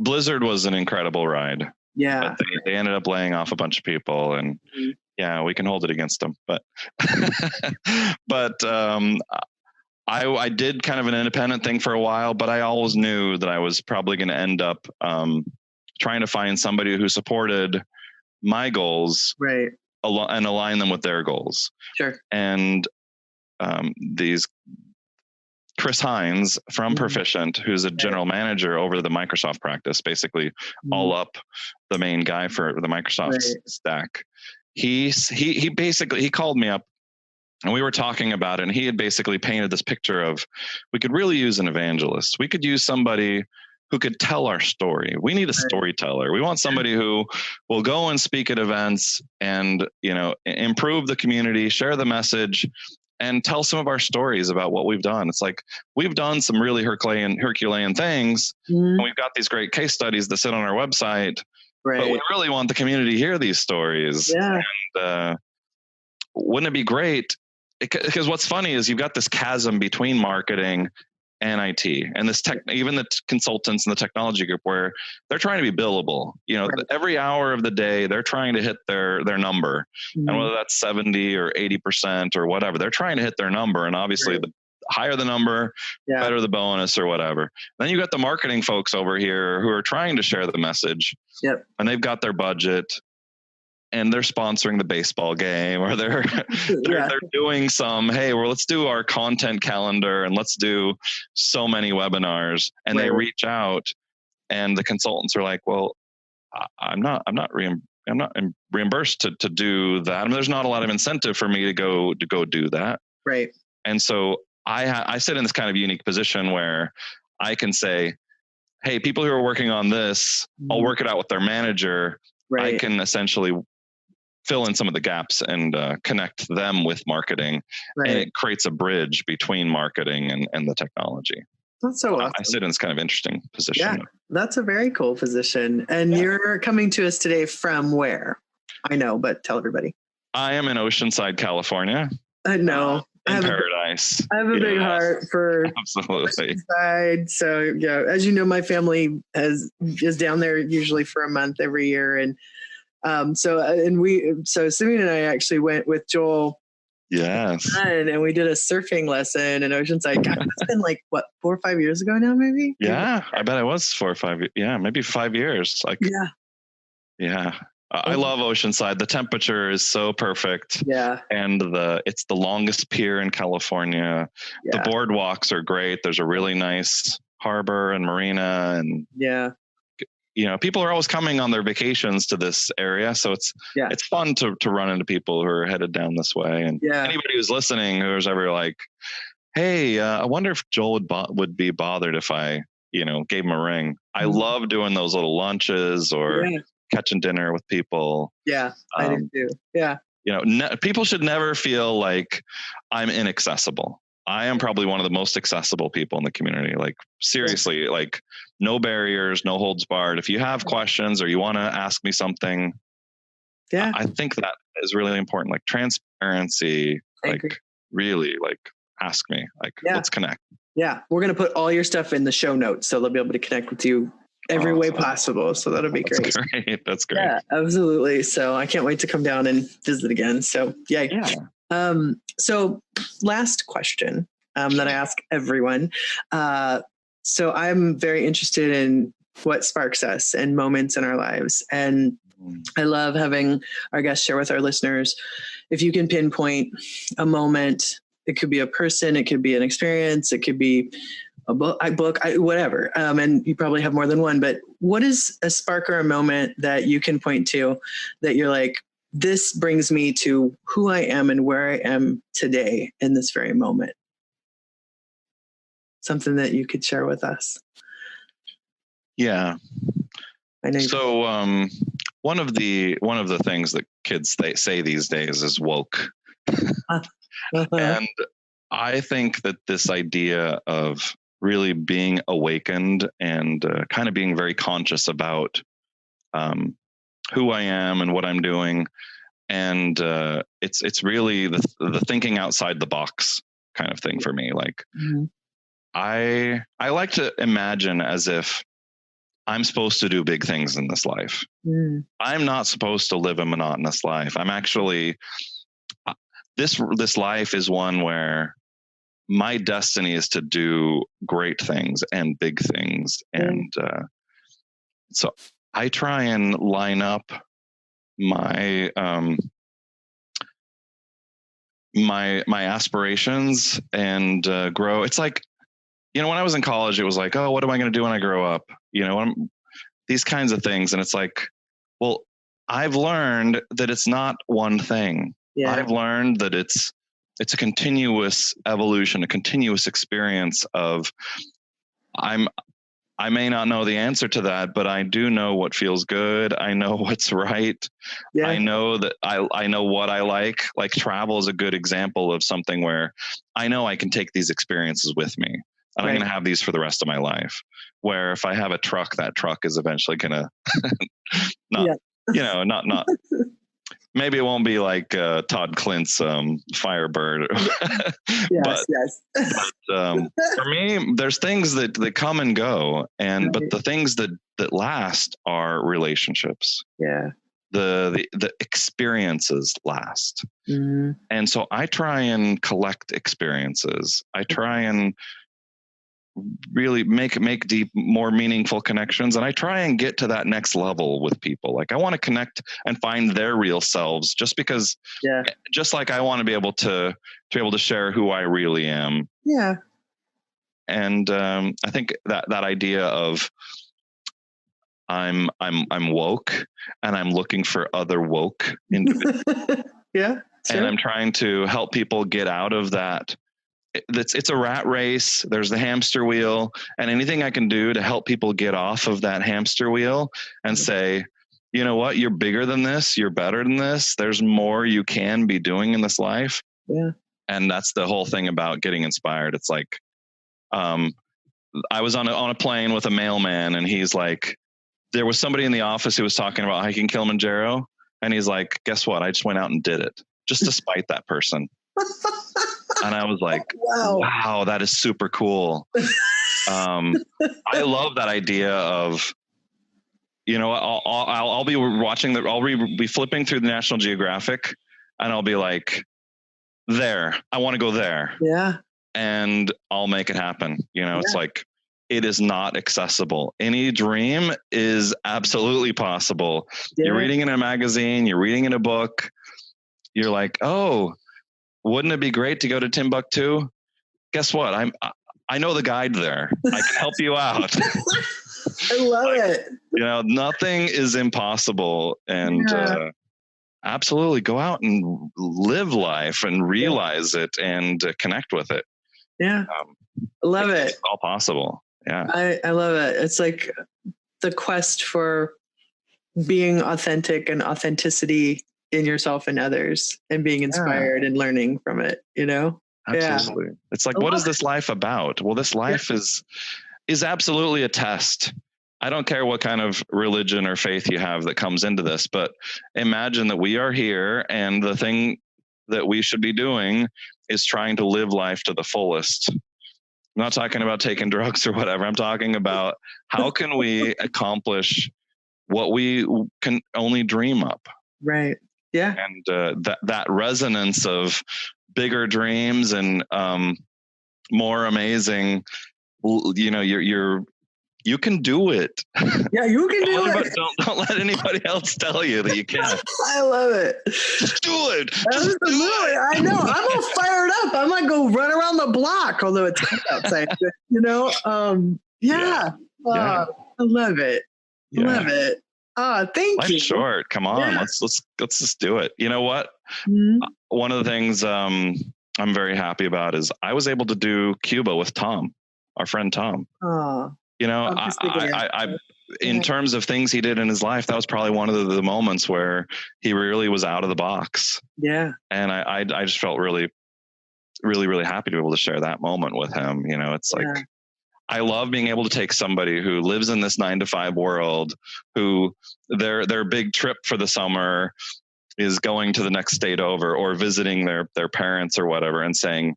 Blizzard was an incredible ride. Yeah. But they ended up laying off a bunch of people, and yeah, we can hold it against them. But, I did kind of an independent thing for a while, but I always knew that I was probably going to end up trying to find somebody who supported my goals, right, and align them with their goals. Sure. And these Chris Hines from Perficient, who's a general manager over the Microsoft practice, basically all up the main guy for the Microsoft stack. He basically called me up. And we were talking about it, and he had basically painted this picture of, we could really use an evangelist. We could use somebody who could tell our story. We need a storyteller. We want somebody who will go and speak at events and, improve the community, share the message, and tell some of our stories about what we've done. It's like, we've done some really Herculean things, and we've got these great case studies that sit on our website, but we really want the community to hear these stories. Yeah. And wouldn't it be great? Because what's funny is you've got this chasm between marketing and IT, and this even the consultants in the technology group, where they're trying to be billable. Every hour of the day they're trying to hit their number, and whether that's 70 or 80% or whatever, they're trying to hit their number. And obviously, the higher the number, better the bonus or whatever. Then you got the marketing folks over here who are trying to share the message, and they've got their budget, and they're sponsoring the baseball game, or they're doing some, hey, well, let's do our content calendar and let's do so many webinars. And they reach out, and the consultants are like, well, I'm not reimbursed to do that. I mean, there's not a lot of incentive for me to go do that. Right. And so I sit in this kind of unique position where I can say, hey, people who are working on this, I'll work it out with their manager. I can essentially fill in some of the gaps and connect them with marketing. And it creates a bridge between marketing and the technology. That's so awesome. I sit in this kind of interesting position. Yeah, that's a very cool position. And you're coming to us today from where? I know, but tell everybody. I am in Oceanside, California. I know. In paradise. I have a big heart for Oceanside. So as you know, my family is down there usually for a month every year. And so Simeon and I actually went with Joel. Yes. And we did a surfing lesson in Oceanside. God, it's been like 4 or 5 years ago now, maybe? Yeah, I bet it was 4 or 5. Yeah, maybe 5 years. Yeah. I love Oceanside. The temperature is so perfect. Yeah. And it's the longest pier in California. Yeah. The boardwalks are great. There's a really nice harbor and marina, and people are always coming on their vacations to this area. So it's fun to run into people who are headed down this way. And anybody who's listening, who's ever like, hey, I wonder if Joel would be bothered if I, gave him a ring. I love doing those little lunches or catching dinner with people. Yeah, I do too. Yeah. People should never feel like I'm inaccessible. I am probably one of the most accessible people in the community. Like, seriously, like, no barriers, no holds barred. If you have questions or you want to ask me something, I think that is really important. Like, transparency, really, ask me, let's connect. Yeah. We're going to put all your stuff in the show notes, so they'll be able to connect with you every way possible. So that'll be great. That's great. Yeah, absolutely. So I can't wait to come down and visit again. So so last question that I ask everyone. So I'm very interested in what sparks us and moments in our lives. And I love having our guests share with our listeners. If you can pinpoint a moment, it could be a person, it could be an experience, it could be a book, whatever. And you probably have more than one, but what is a spark or a moment that you can point to that you're like, this brings me to who I am and where I am today in this very moment? Something that you could share with us. Yeah. I know. So one of the things that kids say these days is woke. And I think that this idea of really being awakened and kind of being very conscious about who I am and what I'm doing, and it's really the thinking outside the box kind of thing for me. Like, I like to imagine as if I'm supposed to do big things in this life. I'm not supposed to live a monotonous life. I'm actually this life is one where my destiny is to do great things and big things. And so I try and line up my my aspirations and grow. It's like, when I was in college, it was like, oh, what am I going to do when I grow up? These kinds of things. And it's like, well, I've learned that it's not one thing. Yeah. I've learned that it's a continuous evolution, a continuous experience of I may not know the answer to that, but I do know what feels good. I know what's right. Yeah. I know that I know what I like. Like, travel is a good example of something where I know I can take these experiences with me, and I'm going to have these for the rest of my life. Where if I have a truck, that truck is eventually going to not maybe it won't be like Todd Clint's Firebird. Yes. But for me, there's things that come and go, but the things that last are relationships. Yeah. The experiences last. And so I try and collect experiences. I try and really make deep, more meaningful connections. And I try and get to that next level with people. Like, I want to connect and find their real selves, just because, just like I want to be able to share who I really am. Yeah. And I think that idea of I'm woke and I'm looking for other woke individuals. Yeah. Sure. And I'm trying to help people get out of that. It's a rat race. There's the hamster wheel, and anything I can do to help people get off of that hamster wheel and say, you know what, you're bigger than this. You're better than this. There's more you can be doing in this life. Yeah. And that's the whole thing about getting inspired. It's like, I was on a plane with a mailman, and he's like, there was somebody in the office who was talking about hiking Kilimanjaro. And he's like, guess what? I just went out and did it just to spite that person. And I was like, wow, that is super cool. I love that idea of, I'll be watching I'll be flipping through the National Geographic, and I'll be like, I want to go there. Yeah. And I'll make it happen. It's like, it is not accessible. Any dream is absolutely possible. Yeah. You're reading in a magazine, you're reading in a book. You're like, oh, wouldn't it be great to go to Timbuktu? Guess what? I know the guide there. I can help you out. I love it. Nothing is impossible. And absolutely go out and live life and realize it and connect with it. Yeah. I love it. It's all possible. Yeah. I love it. It's like the quest for being authentic and authenticity in yourself and others, and being inspired and learning from it, Absolutely. Yeah. It's like, what is this life about? Well, this life is absolutely a test. I don't care what kind of religion or faith you have that comes into this, but imagine that we are here, and the thing that we should be doing is trying to live life to the fullest. I'm not talking about taking drugs or whatever. I'm talking about how can we accomplish what we can only dream up. Right. Yeah. And that resonance of bigger dreams and more amazing, your You can do it. Yeah, you can do it. Don't let anybody else tell you that you can't. I love it. Just do it. Absolutely. I know. I'm all fired up. I might go run around the block, although it's cold outside. You know? Yeah. I love it. Love it. Thank you. Life's short. Come on. Yeah. Let's just do it. You know what? Mm-hmm. One of the things I'm very happy about is I was able to do Cuba with Tom, our friend Tom. Oh. You know, I in terms of things he did in his life, that was probably one of the moments where he really was out of the box. Yeah. And I just felt really, really, really happy to be able to share that moment with him. You know, it's like, I love being able to take somebody who lives in this 9-to-5 world, who their big trip for the summer is going to the next state over or visiting their parents or whatever, and saying,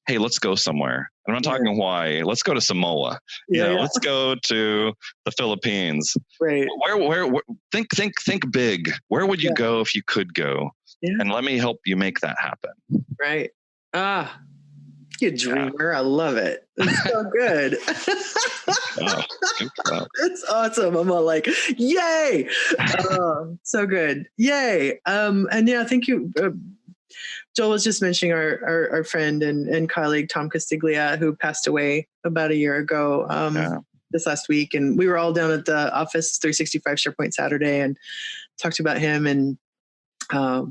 hey, let's go somewhere. I'm not talking Hawaii. Let's go to Samoa. Let's go to the Philippines. Right. Where think big. Where would you go if you could go? Yeah. And let me help you make that happen. Right. You dreamer. I love it. It's so good. It's awesome. I'm all like, yay. So good. Yay. And thank you. Joel was just mentioning our friend and colleague, Tom Castiglia, who passed away about a year ago this last week. And we were all down at the Office 365 SharePoint Saturday and talked about him. And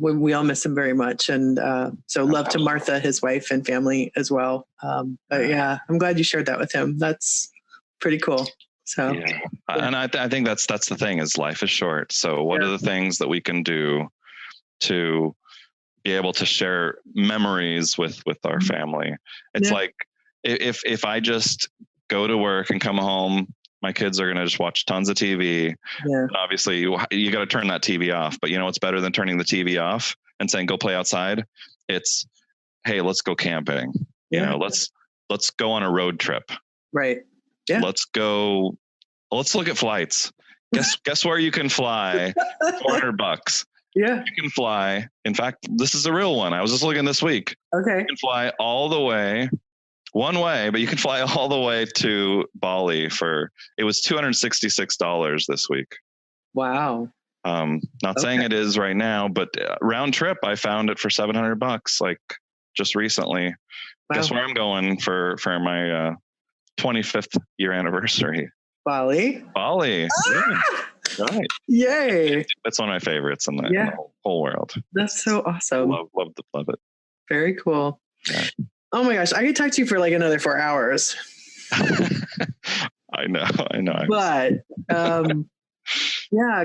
we all miss him very much. And so love to Martha, his wife and family as well. But I'm glad you shared that with him. That's pretty cool. So, and I think that's the thing, is life is short. So what are the things that we can do to be able to share memories with our family? It's like, if I just go to work and come home, my kids are going to just watch tons of TV. Yeah. And obviously you got to turn that TV off, but you know what's better than turning the TV off and saying, go play outside? It's, hey, let's go camping. You know, let's go on a road trip. Right. Yeah. Let's look at flights. Guess where you can fly $400. Yeah. You can fly. In fact, this is a real one. I was just looking this week. Okay. You can fly all the way, one way, but you can fly all the way to Bali it was $266 this week. Wow. Not saying it is right now, but round trip, I found it for $700, like just recently. Wow. Guess where I'm going for my 25th year anniversary? Bali. Yeah. Right. Yay. That's one of my favorites in the whole world. That's so awesome. Love it. Very cool. Yeah. Oh my gosh. I could talk to you for like another 4 hours. I know. But,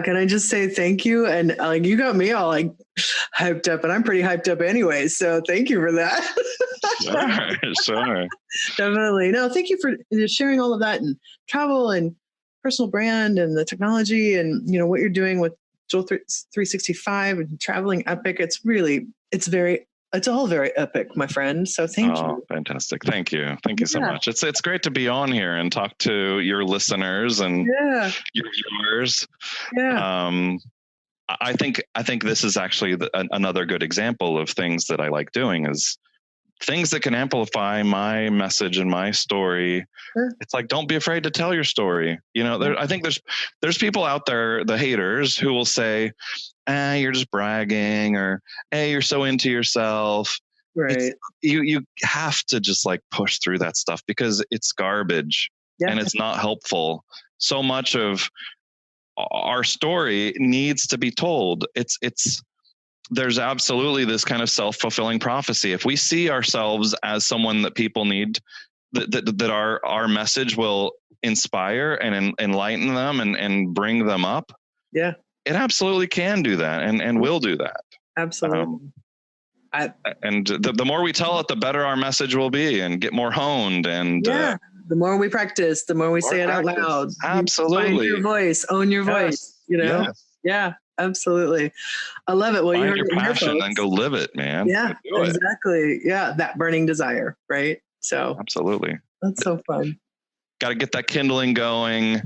can I just say thank you? And like, you got me all like hyped up, and I'm pretty hyped up anyway. So thank you for that. Sure. Definitely. No, thank you for sharing all of that, and travel and personal brand and the technology, and you know what you're doing with Joel 365 and traveling epic. It's all very epic, my friend. So thank you. Fantastic. Thank you so much. It's great to be on here and talk to your listeners and your viewers. Yeah. I think this is actually another good example of things that I like doing, is things that can amplify my message and my story. Sure. It's like, don't be afraid to tell your story. You know, I think there's people out there, the haters, who will say, you're just bragging, or, hey, you're so into yourself. Right. You have to just like push through that stuff, because it's garbage and it's not helpful. So much of our story needs to be told. There's absolutely this kind of self-fulfilling prophecy. If we see ourselves as someone that people need, that our message will inspire and enlighten them and bring them up. Yeah. It absolutely can do that and will do that. Absolutely. And the more we tell it, the better our message will be and get more honed. And the more we practice, the more we say it out loud. Absolutely. Find your voice, own your voice, you know? Yes. Yeah, absolutely. I love it. Well, find your passion and go live it, man. Yeah, exactly. Yeah, that burning desire, right? So absolutely. That's so fun. Got to get that kindling going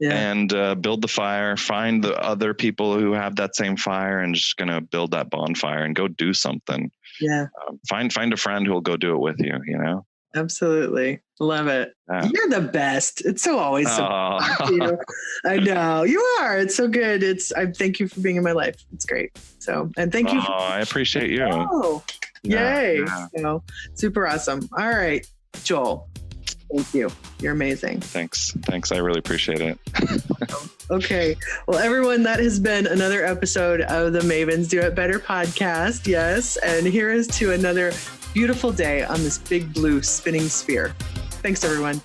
and build the fire, find the other people who have that same fire, and just going to build that bonfire and go do something. Yeah. Find a friend who will go do it with you, you know? Absolutely. Love it. Yeah. You're the best. It's so always so you. I know you are. It's so good. I thank you for being in my life. It's great. So, and thank you. I appreciate you. Oh, yay. Yeah. So, super awesome. All right, Joel. Thank you. You're amazing. Thanks. I really appreciate it. Okay. Well, everyone, that has been another episode of the Mavens Do It Better podcast. Yes. And here is to another beautiful day on this big blue spinning sphere. Thanks, everyone.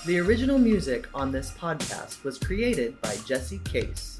The original music on this podcast was created by Jesse Case.